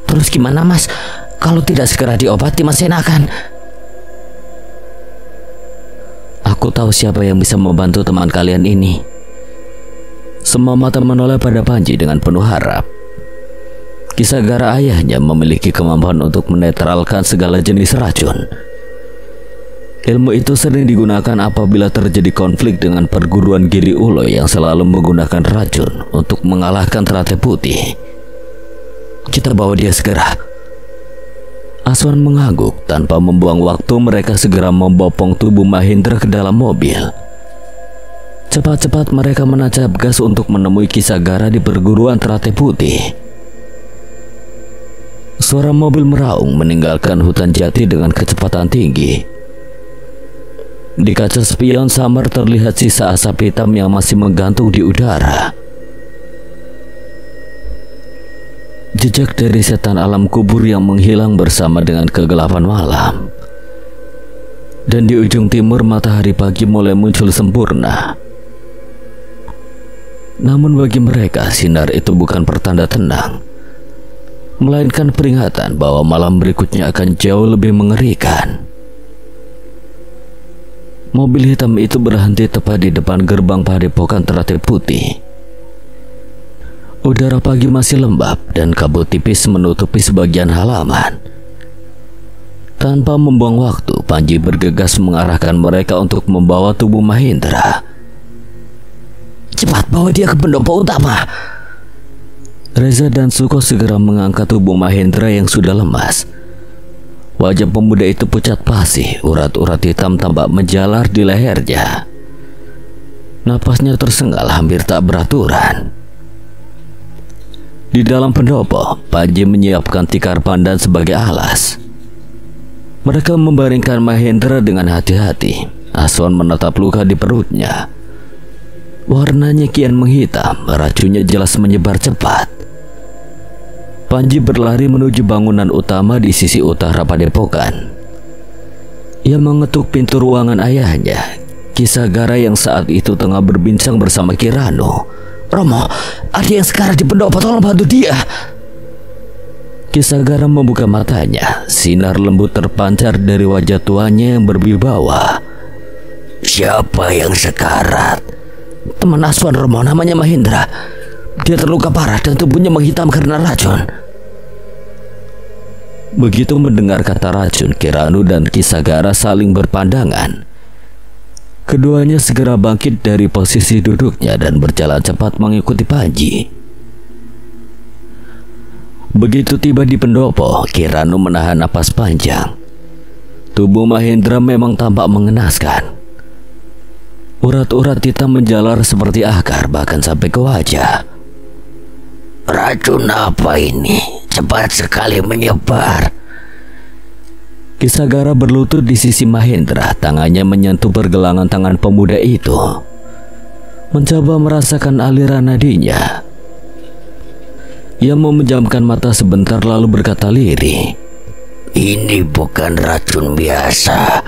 Terus gimana mas? Kalau tidak segera diobati Mas Senakan? Aku tahu siapa yang bisa membantu teman kalian ini. Semua mata menoleh pada Panji dengan penuh harap. Kisagara ayahnya memiliki kemampuan untuk menetralkan segala jenis racun. Ilmu itu sering digunakan apabila terjadi konflik dengan perguruan Giri Ulo yang selalu menggunakan racun untuk mengalahkan Teratai Putih. Kita bawa dia segera. Aswan mengangguk. Tanpa membuang waktu, mereka segera membopong tubuh Mahendra ke dalam mobil. Cepat-cepat mereka menancap gas untuk menemui Kisagara di perguruan Teratai Putih. Suara mobil meraung meninggalkan hutan jati dengan kecepatan tinggi. Di kaca spion samar terlihat sisa asap hitam yang masih menggantung di udara. Jejak dari setan alam kubur yang menghilang bersama dengan kegelapan malam. Dan di ujung timur matahari pagi mulai muncul sempurna. Namun bagi mereka sinar itu bukan pertanda tenang, melainkan peringatan bahwa malam berikutnya akan jauh lebih mengerikan. Mobil hitam itu berhenti tepat di depan gerbang padepokan Teratai Putih. Udara pagi masih lembab dan kabut tipis menutupi sebagian halaman. Tanpa membuang waktu, Panji bergegas mengarahkan mereka untuk membawa tubuh Mahendra. Cepat bawa dia ke pendopo utama. Reza dan Suko segera mengangkat tubuh Mahendra yang sudah lemas. Wajah pemuda itu pucat pasi, urat-urat hitam tampak menjalar di lehernya. Napasnya tersengal hampir tak beraturan. Di dalam pendopo, Panji menyiapkan tikar pandan sebagai alas. Mereka membaringkan Mahendra dengan hati-hati. Aswan menatap luka di perutnya. Warnanya kian menghitam, racunnya jelas menyebar cepat. Panji berlari menuju bangunan utama di sisi utara padepokan. Ia mengetuk pintu ruangan ayahnya, Kisagara yang saat itu tengah berbincang bersama Kirano. Romo, ada yang sekarang di pendopo, tolong bantu dia. Kisagara membuka matanya, sinar lembut terpancar dari wajah tuanya yang berwibawa. Siapa yang sekarat? Teman Aswan Romo, namanya Mahendra. Dia terluka parah dan tubuhnya menghitam karena racun. Begitu mendengar kata racun, Kiranu dan Kisagara saling berpandangan. Keduanya segera bangkit dari posisi duduknya dan berjalan cepat mengikuti Panji. Begitu tiba di pendopo, Kiranu menahan napas panjang. Tubuh Mahendra memang tampak mengenaskan. Urat-urat hitam menjalar seperti akar bahkan sampai ke wajah. Racun apa ini? Cepat sekali menyebar. Kisagara berlutut di sisi Mahendra, tangannya menyentuh pergelangan tangan pemuda itu, mencoba merasakan aliran nadinya. Ia memejamkan mata sebentar lalu berkata lirih, "Ini bukan racun biasa.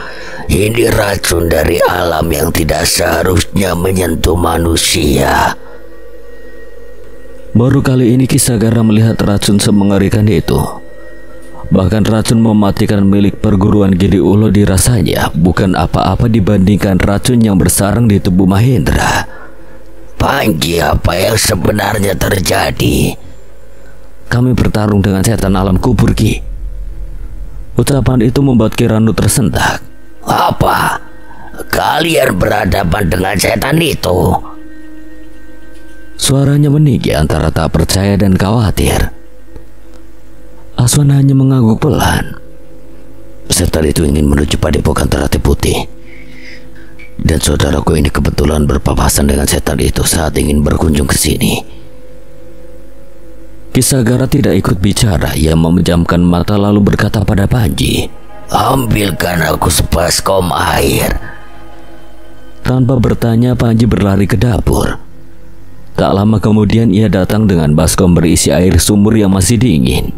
Ini racun dari alam yang tidak seharusnya menyentuh manusia." Baru kali ini Kisagara melihat racun semengerikan itu. Bahkan racun mematikan milik perguruan Gede Ulo dirasanya bukan apa-apa dibandingkan racun yang bersarang di tubuh Mahendra. Panji, apa yang sebenarnya terjadi? Kami bertarung dengan setan alam kubur, Ki. Ucapan itu membuat Kiranu tersentak. Apa? Kalian berhadapan dengan setan itu? Suaranya meninggi antara tak percaya dan khawatir. Aswan hanya mengangguk pelan. Setan itu ingin menuju padepokan Teratai Putih. Dan saudaraku ini kebetulan berpapasan dengan setan itu saat ingin berkunjung ke sini. Kisagara tidak ikut bicara. Ia memejamkan mata lalu berkata pada Panji, "Ambilkan aku sebaskom air." Tanpa bertanya, Panji berlari ke dapur. Tak lama kemudian ia datang dengan baskom berisi air sumur yang masih dingin.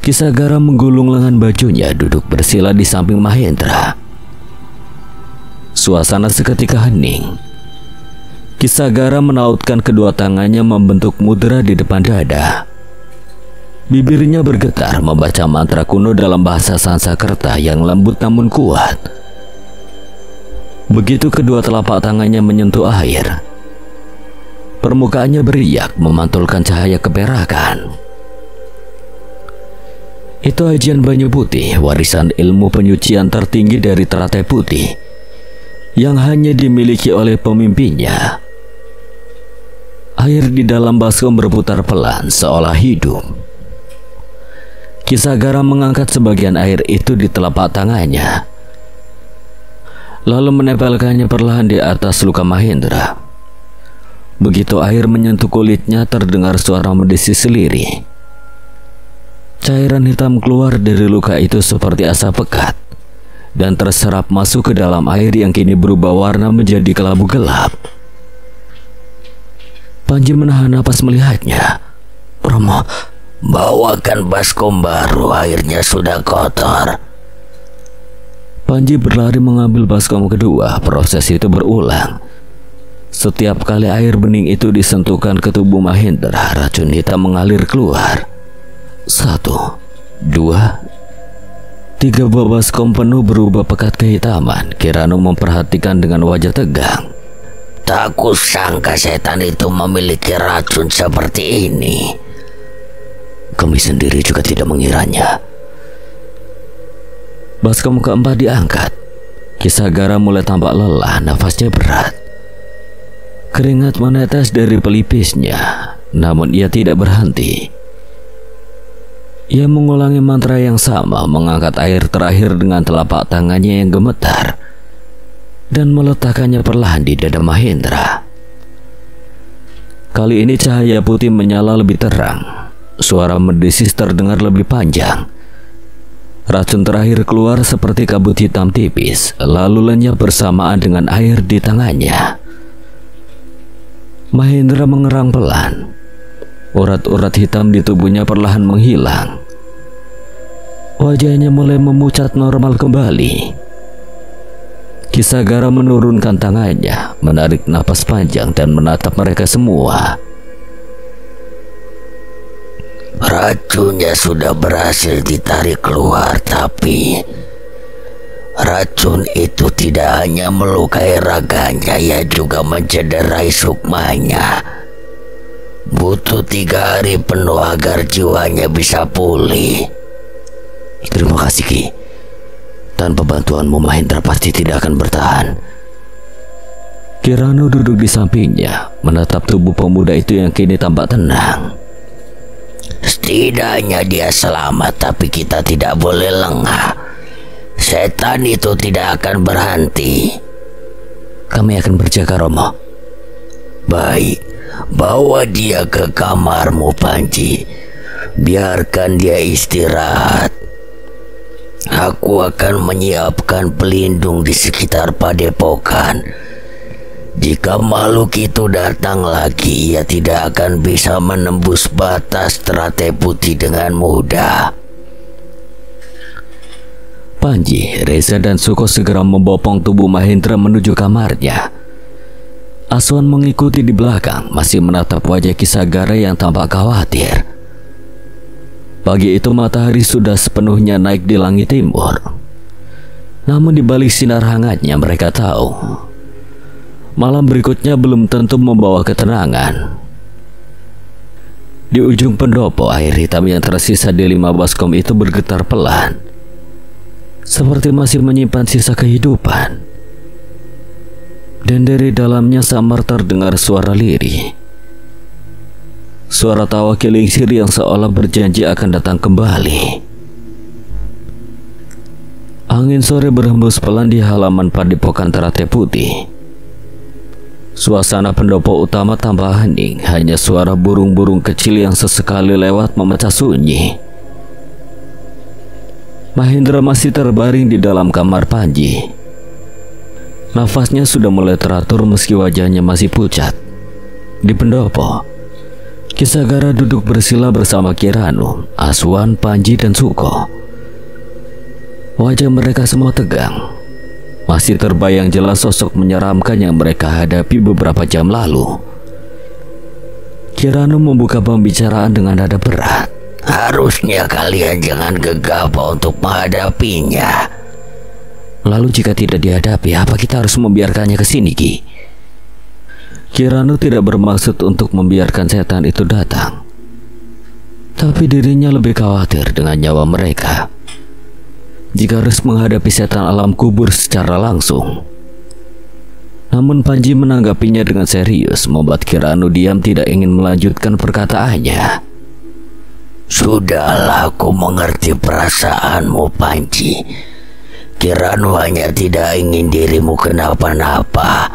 Kisagara menggulung lengan bajunya, duduk bersila di samping Mahendra. Suasana seketika hening. Kisagara menautkan kedua tangannya membentuk mudra di depan dada. Bibirnya bergetar membaca mantra kuno dalam bahasa Sanskerta yang lembut namun kuat. Begitu kedua telapak tangannya menyentuh air, permukaannya beriak memantulkan cahaya keperakan. Itu ajian banyu putih, warisan ilmu penyucian tertinggi dari Teratai Putih yang hanya dimiliki oleh pemimpinnya. Air di dalam baskom berputar pelan seolah hidup. Kisagara mengangkat sebagian air itu di telapak tangannya, lalu menempelkannya perlahan di atas luka Mahendra. Begitu air menyentuh kulitnya, terdengar suara mendesis lirih. Cairan hitam keluar dari luka itu seperti asap pekat dan terserap masuk ke dalam air yang kini berubah warna menjadi kelabu gelap. Panji menahan napas melihatnya. "Romo, bawakan baskom baru, airnya sudah kotor." Panji berlari mengambil baskom kedua. Proses itu berulang. Setiap kali air bening itu disentuhkan ke tubuh Mahendra, racun hitam mengalir keluar. 1, 2, 3 buah baskom penuh berubah pekat kehitaman. Kiranu memperhatikan dengan wajah tegang. "Tak kusangka setan itu memiliki racun seperti ini." Kami sendiri juga tidak mengiranya. Baskom keempat diangkat. Kisagara mulai tampak lelah, nafasnya berat. Keringat menetes dari pelipisnya, namun ia tidak berhenti. Ia mengulangi mantra yang sama, mengangkat air terakhir dengan telapak tangannya yang gemetar dan meletakkannya perlahan di dada Mahendra. Kali ini cahaya putih menyala lebih terang. Suara mendesis terdengar lebih panjang. Racun terakhir keluar seperti kabut hitam tipis, lalu lenyap bersamaan dengan air di tangannya. Mahendra mengerang pelan. Urat-urat hitam di tubuhnya perlahan menghilang. Wajahnya mulai memucat normal kembali. Kisagara menurunkan tangannya, menarik napas panjang dan menatap mereka semua. "Racunnya sudah berhasil ditarik keluar, tapi racun itu tidak hanya melukai raganya, ia juga mencederai sukmanya. Butuh 3 hari penuh agar jiwanya bisa pulih." Terima kasih, Ki. tanpa bantuanmu Mahendra pasti tidak akan bertahan. Kirana duduk di sampingnya, menatap tubuh pemuda itu yang kini tampak tenang. Setidaknya dia selamat, tapi kita tidak boleh lengah. Setan itu tidak akan berhenti. Kami akan berjaga, Romo. Baik, bawa dia ke kamarmu, Panji. Biarkan dia istirahat. Aku akan menyiapkan pelindung di sekitar padepokan. Jika makhluk itu datang lagi, ia tidak akan bisa menembus batas Teratai Putih dengan mudah. Panji, Reza dan Suko segera membopong tubuh Mahendra menuju kamarnya. Aswan mengikuti di belakang, masih menatap wajah Kisagara yang tampak khawatir. Pagi itu matahari sudah sepenuhnya naik di langit timur. Namun di balik sinar hangatnya mereka tahu, malam berikutnya belum tentu membawa ketenangan. Di ujung pendopo, air hitam yang tersisa di 5 baskom itu bergetar pelan, seperti masih menyimpan sisa kehidupan. Dan dari dalamnya samar terdengar suara lirih, suara tawa Kilingsir yang seolah berjanji akan datang kembali. Angin sore berhembus pelan di halaman padepokan Teratai Putih. Suasana pendopo utama tampak hening, hanya suara burung-burung kecil yang sesekali lewat memecah sunyi. Mahendra masih terbaring di dalam kamar Panji. Nafasnya sudah mulai teratur meski wajahnya masih pucat. Di pendopo, Kisagara duduk bersila bersama Kiranu, Aswan, Panji, dan Suko. Wajah mereka semua tegang. Masih terbayang jelas sosok menyeramkan yang mereka hadapi beberapa jam lalu. Kiranu membuka pembicaraan dengan nada berat. Harusnya kalian jangan gegabah untuk menghadapinya. Lalu jika tidak dihadapi, apa kita harus membiarkannya ke sini, Ki? Kiranu tidak bermaksud untuk membiarkan setan itu datang, tapi dirinya lebih khawatir dengan nyawa mereka jika harus menghadapi setan alam kubur secara langsung. Namun Panji menanggapinya dengan serius, membuat Kiranu diam, tidak ingin melanjutkan perkataannya. Sudahlah, aku mengerti perasaanmu, Panji. Kiranu hanya tidak ingin dirimu kenapa-napa.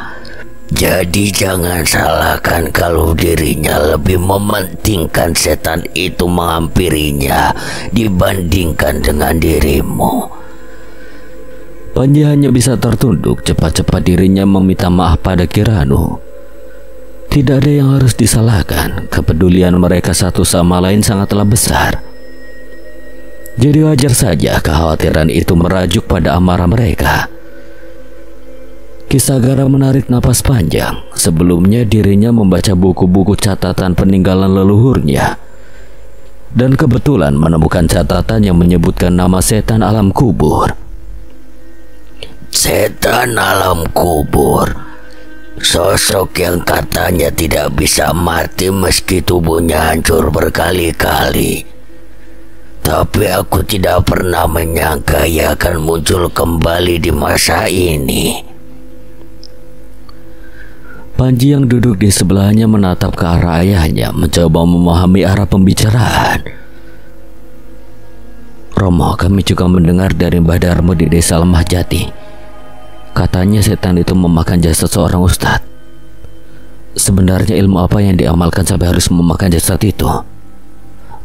Jadi jangan salahkan kalau dirinya lebih mementingkan setan itu menghampirinya dibandingkan dengan dirimu. Panji hanya bisa tertunduk, cepat-cepat dirinya meminta maaf pada Kiranu. Tidak ada yang harus disalahkan, kepedulian mereka satu sama lain sangatlah besar. Jadi wajar saja kekhawatiran itu merajuk pada amarah mereka. Kisagara menarik napas panjang. Sebelumnya dirinya membaca buku-buku catatan peninggalan leluhurnya, dan kebetulan menemukan catatan yang menyebutkan nama setan alam kubur. Setan alam kubur, sosok yang katanya tidak bisa mati meski tubuhnya hancur berkali-kali. Tapi aku tidak pernah menyangka ia akan muncul kembali di masa ini. Panji yang duduk di sebelahnya menatap ke arah ayahnya, mencoba memahami arah pembicaraan. Romo, kami juga mendengar dari Mbah Darmo di desa Lemah Jati. Katanya setan itu memakan jasad seorang ustadz. Sebenarnya ilmu apa yang diamalkan sampai harus memakan jasad itu?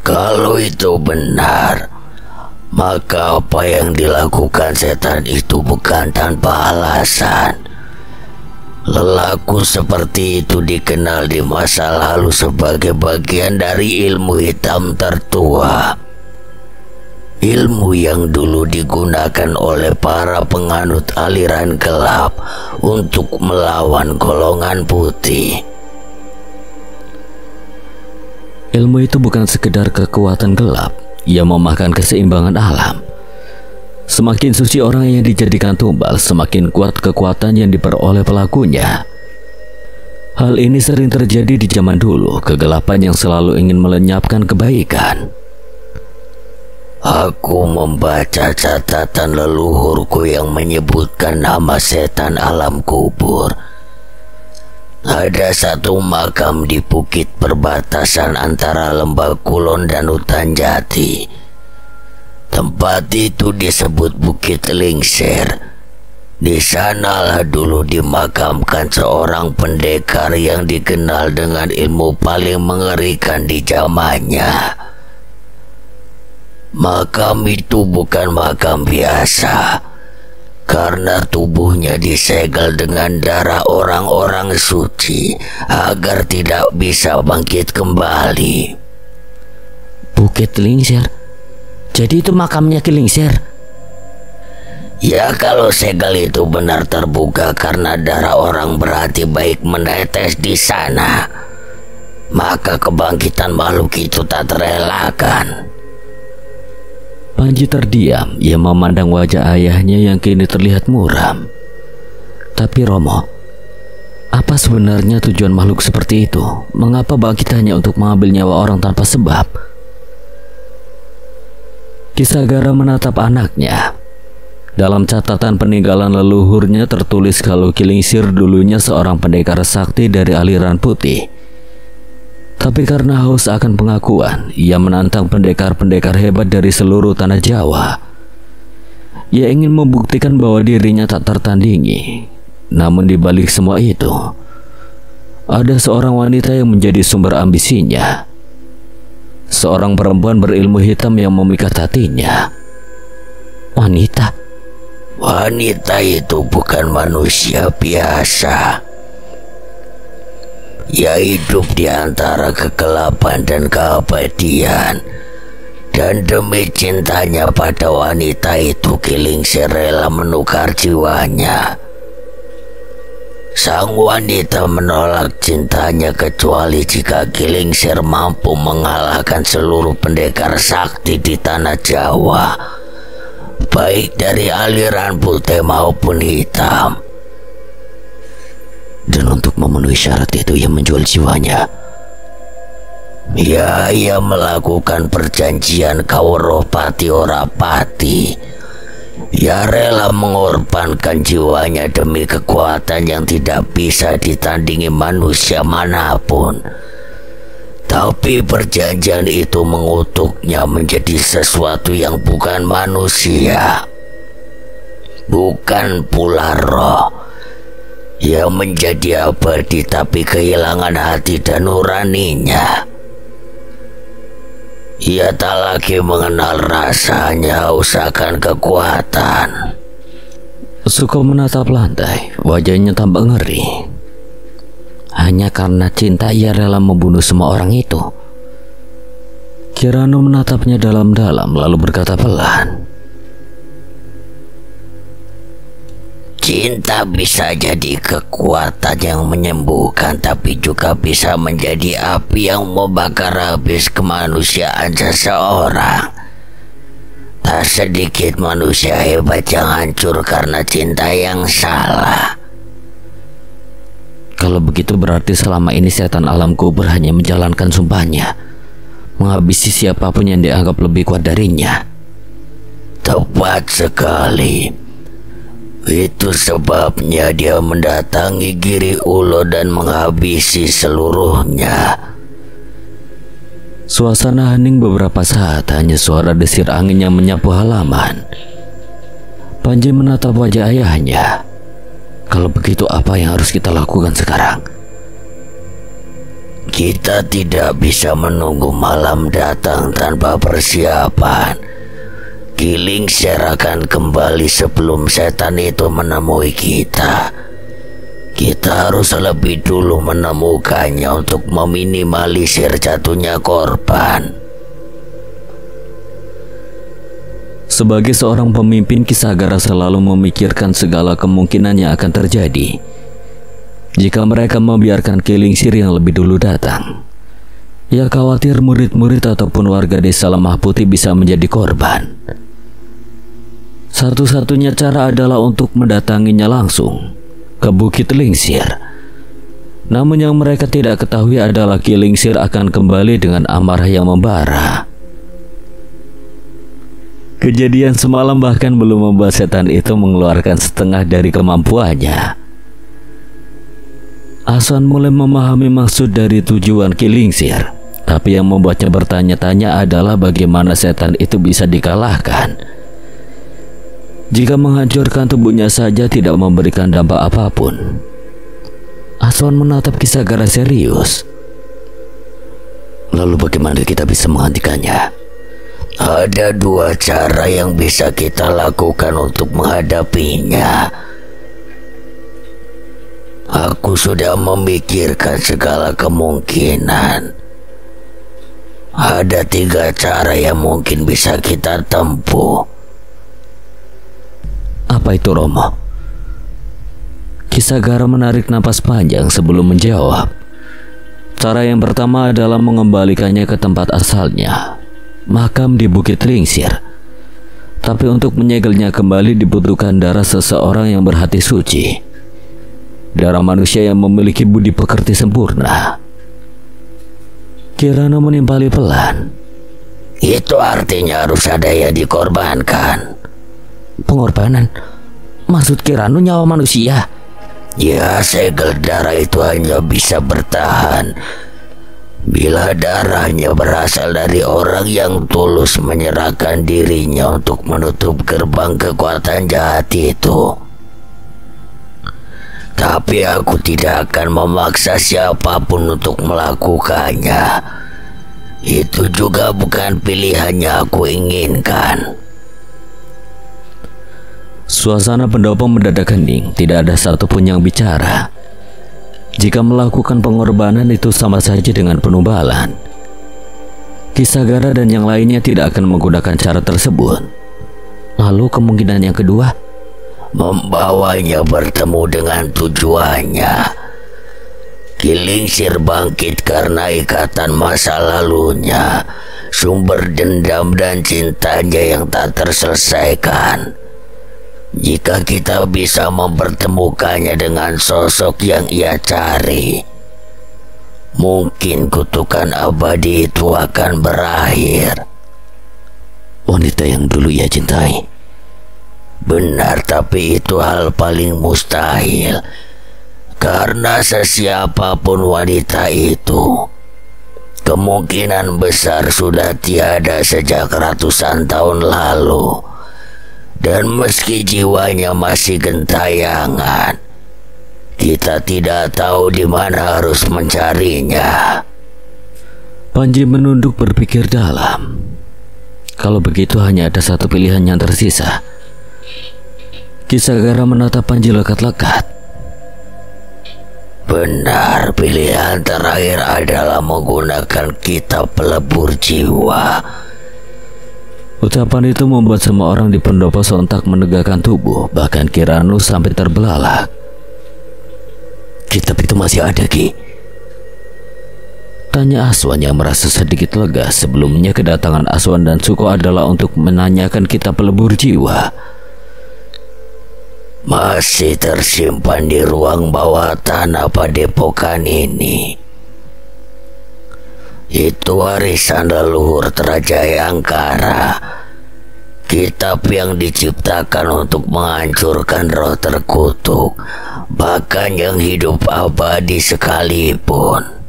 Kalau itu benar, maka apa yang dilakukan setan itu bukan tanpa alasan. Lelaku seperti itu dikenal di masa lalu sebagai bagian dari ilmu hitam tertua. Ilmu yang dulu digunakan oleh para penganut aliran gelap untuk melawan golongan putih. Ilmu itu bukan sekedar kekuatan gelap, ia memakan keseimbangan alam. Semakin suci orang yang dijadikan tumbal, semakin kuat kekuatan yang diperoleh pelakunya. Hal ini sering terjadi di zaman dulu, kegelapan yang selalu ingin melenyapkan kebaikan. Aku membaca catatan leluhurku yang menyebutkan nama setan alam kubur. Ada satu makam di bukit perbatasan antara Lembah Kulon dan hutan jati. Tempat itu disebut Bukit Lingsir. Di sanalah dulu dimakamkan seorang pendekar yang dikenal dengan ilmu paling mengerikan di zamannya. Makam itu bukan makam biasa, karena tubuhnya disegel dengan darah orang-orang suci agar tidak bisa bangkit kembali. Bukit Lingsir? Jadi itu makamnya Ki Lingsir? Ya, kalau segel itu benar terbuka karena darah orang berhati baik menetes di sana, maka kebangkitan makhluk itu tak terelakkan. Panji terdiam. Ia memandang wajah ayahnya yang kini terlihat muram. Tapi Romo, apa sebenarnya tujuan makhluk seperti itu? Mengapa bangkitannya untuk mengambil nyawa orang tanpa sebab? Ki Sagara menatap anaknya. Dalam catatan peninggalan leluhurnya tertulis kalau Ki Lingsir dulunya seorang pendekar sakti dari aliran putih. Tapi karena haus akan pengakuan, ia menantang pendekar-pendekar hebat dari seluruh tanah Jawa. Ia ingin membuktikan bahwa dirinya tak tertandingi. Namun di balik semua itu, ada seorang wanita yang menjadi sumber ambisinya. Seorang perempuan berilmu hitam yang memikat hatinya. Wanita? Wanita itu bukan manusia biasa. Ia hidup di antara kegelapan dan keabadian. Dan demi cintanya pada wanita itu, Ki Lingsir rela menukar jiwanya. Sang wanita menolak cintanya kecuali jika Ki Lingsir mampu mengalahkan seluruh pendekar sakti di tanah Jawa, baik dari aliran putih maupun hitam. Dan untuk memenuhi syarat itu ia menjual jiwanya. Ya, ia melakukan perjanjian Kauropati Orapati. Ia rela mengorbankan jiwanya demi kekuatan yang tidak bisa ditandingi manusia manapun. Tapi perjanjian itu mengutuknya menjadi sesuatu yang bukan manusia, bukan pula roh. Ia menjadi abadi tapi kehilangan hati dan nuraninya. Ia tak lagi mengenal rasanya usahakan kekuatan. Suko menatap lantai, wajahnya tampak ngeri. Hanya karena cinta ia rela membunuh semua orang itu. Kirano menatapnya dalam-dalam lalu berkata pelan, cinta bisa jadi kekuatan yang menyembuhkan, tapi juga bisa menjadi api yang membakar habis kemanusiaan seseorang. Tak sedikit manusia hebat yang hancur karena cinta yang salah. Kalau begitu berarti selama ini setan alam kubur hanya menjalankan sumpahnya, menghabisi siapapun yang dianggap lebih kuat darinya. Tepat sekali. Itu sebabnya dia mendatangi Giri Ulo dan menghabisi seluruhnya. Suasana hening beberapa saat, hanya suara desir angin yang menyapu halaman. Panji menatap wajah ayahnya. Kalau begitu apa yang harus kita lakukan sekarang? Kita tidak bisa menunggu malam datang tanpa persiapan. Ki Lingsir akan kembali sebelum setan itu menemui kita. Kita harus lebih dulu menemukannya untuk meminimalisir jatuhnya korban. Sebagai seorang pemimpin, Ki Sagara selalu memikirkan segala kemungkinan yang akan terjadi jika mereka membiarkan Ki Lingsir yang lebih dulu datang. Ia khawatir murid-murid ataupun warga desa Lemah Putih bisa menjadi korban. Satu-satunya cara adalah untuk mendatanginya langsung ke Bukit Lingsir. Namun yang mereka tidak ketahui adalah Ki Lingsir akan kembali dengan amarah yang membara. Kejadian semalam bahkan belum membuat setan itu mengeluarkan setengah dari kemampuannya. Aswan mulai memahami maksud dari tujuan Kilingsir, tapi yang membuatnya bertanya-tanya adalah bagaimana setan itu bisa dikalahkan. Jika menghancurkan tubuhnya saja tidak memberikan dampak apapun. Aswan menatap Kisagara serius. Lalu bagaimana kita bisa menghentikannya? Ada dua cara yang bisa kita lakukan untuk menghadapinya. Aku sudah memikirkan segala kemungkinan. Ada 3 cara yang mungkin bisa kita tempuh. Apa itu, Romo? Kisagara menarik napas panjang sebelum menjawab. Cara yang pertama adalah mengembalikannya ke tempat asalnya, makam di Bukit Lingsir. Tapi untuk menyegelnya kembali dibutuhkan darah seseorang yang berhati suci. Darah manusia yang memiliki budi pekerti sempurna. Kirana menimpali pelan. Itu artinya harus ada yang dikorbankan. Pengorbanan? Maksud Kirana nyawa manusia? Ya, segel darah itu hanya bisa bertahan bila darahnya berasal dari orang yang tulus menyerahkan dirinya untuk menutup gerbang kekuatan jahat itu. Tapi aku tidak akan memaksa siapapun untuk melakukannya. Itu juga bukan pilihan yang aku inginkan. Suasana pendopo mendadak hening, tidak ada satupun yang bicara. Jika melakukan pengorbanan itu sama saja dengan penumbalan. Kisagara dan yang lainnya tidak akan menggunakan cara tersebut. Lalu kemungkinan yang kedua, membawanya bertemu dengan tujuannya. Kilingsir bangkit karena ikatan masa lalunya, sumber dendam dan cintanya yang tak terselesaikan. Jika kita bisa mempertemukannya dengan sosok yang ia cari, mungkin kutukan abadi itu akan berakhir. Wanita yang dulu ia cintai. Benar, tapi itu hal paling mustahil. Karena sesiapapun wanita itu, kemungkinan besar sudah tiada sejak ratusan tahun lalu. Dan meski jiwanya masih gentayangan, kita tidak tahu di mana harus mencarinya. Panji menunduk berpikir dalam. Kalau begitu hanya ada satu pilihan yang tersisa. Kisagara menatap Panji lekat-lekat. Benar, pilihan terakhir adalah menggunakan kitab pelebur jiwa. Ucapan itu membuat semua orang di pendopo sontak menegakkan tubuh, bahkan Kiranu sampai terbelalak. Kitab itu masih ada, Ki? Tanya Aswan yang merasa sedikit lega. Sebelumnya kedatangan Aswan dan Suko adalah untuk menanyakan kitab pelebur jiwa. Masih tersimpan di ruang bawah tanah padepokan ini. Itu warisan leluhur Trajayangkara, kitab yang diciptakan untuk menghancurkan roh terkutuk, bahkan yang hidup abadi sekalipun.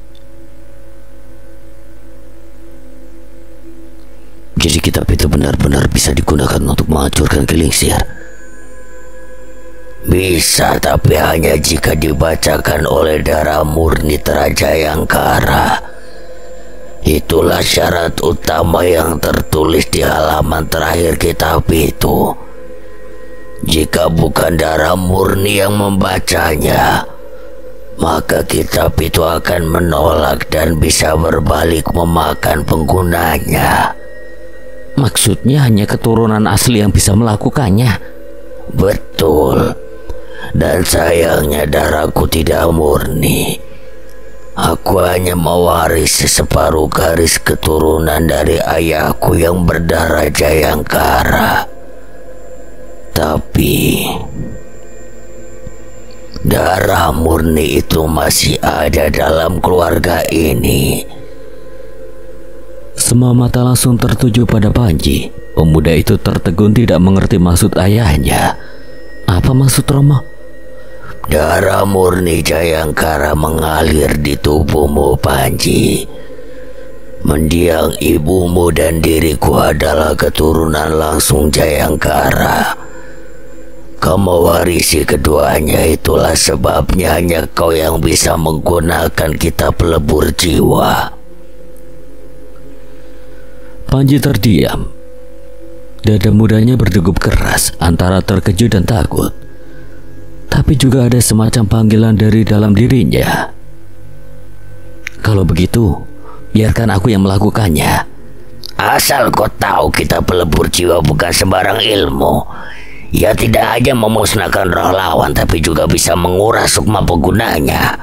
Jadi kitab itu benar-benar bisa digunakan untuk menghancurkan Kilingsir? Bisa, tapi hanya jika dibacakan oleh darah murni Trajayangkara. Itulah syarat utama yang tertulis di halaman terakhir kitab itu. Jika bukan darah murni yang membacanya, maka kitab itu akan menolak dan bisa berbalik memakan penggunanya. Maksudnya hanya keturunan asli yang bisa melakukannya? Betul. Dan sayangnya darahku tidak murni. Aku hanya mewarisi separuh garis keturunan dari ayahku yang berdarah Jayangkara. Tapi darah murni itu masih ada dalam keluarga ini. Semua mata langsung tertuju pada Panji. Pemuda itu tertegun tidak mengerti maksud ayahnya. Apa maksud Romo? Darah murni Jayangkara mengalir di tubuhmu, Panji. Mendiang ibumu dan diriku adalah keturunan langsung Jayangkara. Kau mewarisi keduanya, itulah sebabnya hanya kau yang bisa menggunakan kitab pelebur jiwa. Panji terdiam. Dada mudanya berdegup keras antara terkejut dan takut. Tapi juga ada semacam panggilan dari dalam dirinya. Kalau begitu, biarkan aku yang melakukannya. Asal kau tahu kitab pelebur jiwa bukan sembarang ilmu. Ia tidak hanya memusnahkan roh lawan, tapi juga bisa menguras sukma penggunanya.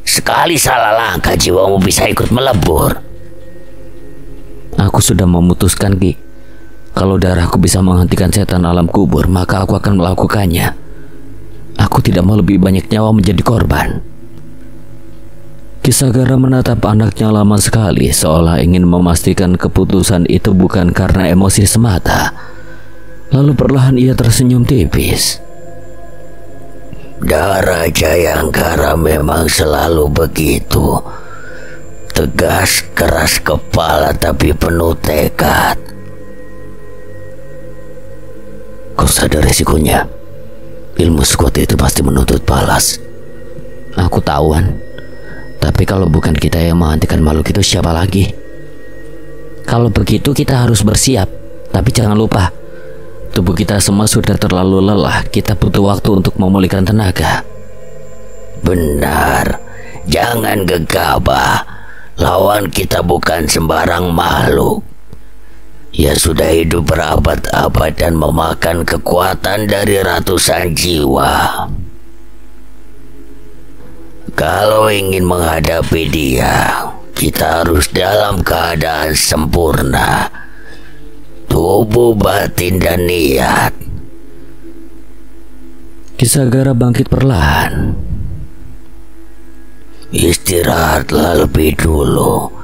Sekali salah langkah, jiwamu bisa ikut melebur. Aku sudah memutuskan, Ki. Kalau darahku bisa menghentikan setan alam kubur, maka aku akan melakukannya. Aku tidak mau lebih banyak nyawa menjadi korban. Ki Sagara menatap anaknya lama sekali, seolah ingin memastikan keputusan itu bukan karena emosi semata. Lalu perlahan ia tersenyum tipis. Darah Jayangkara memang selalu begitu. Tegas, keras kepala, tapi penuh tekad. Kau sadar resikonya? Ilmu sekuat itu pasti menuntut balas. Aku tahuan. Tapi kalau bukan kita yang menghentikan makhluk itu, siapa lagi? Kalau begitu kita harus bersiap. Tapi jangan lupa, tubuh kita semua sudah terlalu lelah. Kita butuh waktu untuk memulihkan tenaga. Benar. Jangan gegabah. Lawan kita bukan sembarang makhluk. Ia sudah hidup berabad-abad dan memakan kekuatan dari ratusan jiwa. Kalau ingin menghadapi dia, kita harus dalam keadaan sempurna. Tubuh, batin, dan niat. Ki Sagara bangkit perlahan. Istirahatlah lebih dulu.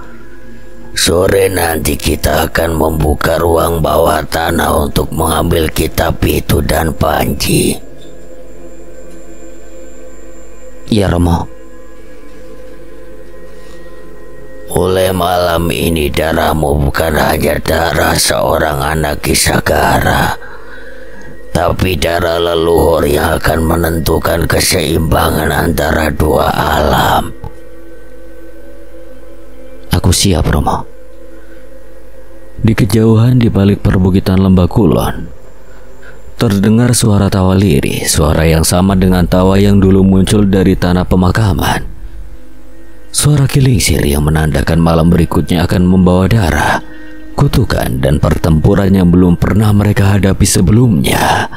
Sore nanti kita akan membuka ruang bawah tanah untuk mengambil kitab itu dan Panji. Iya, Romo. Mulai malam ini darahmu bukan hanya darah seorang anak Ki Sagara, tapi darah leluhur yang akan menentukan keseimbangan antara dua alam. Aku siap, Romo. Di kejauhan di balik perbukitan lembah Kulon, terdengar suara tawa lirih, suara yang sama dengan tawa yang dulu muncul dari tanah pemakaman. Suara Kilingsir yang menandakan malam berikutnya akan membawa darah, kutukan, dan pertempuran yang belum pernah mereka hadapi sebelumnya.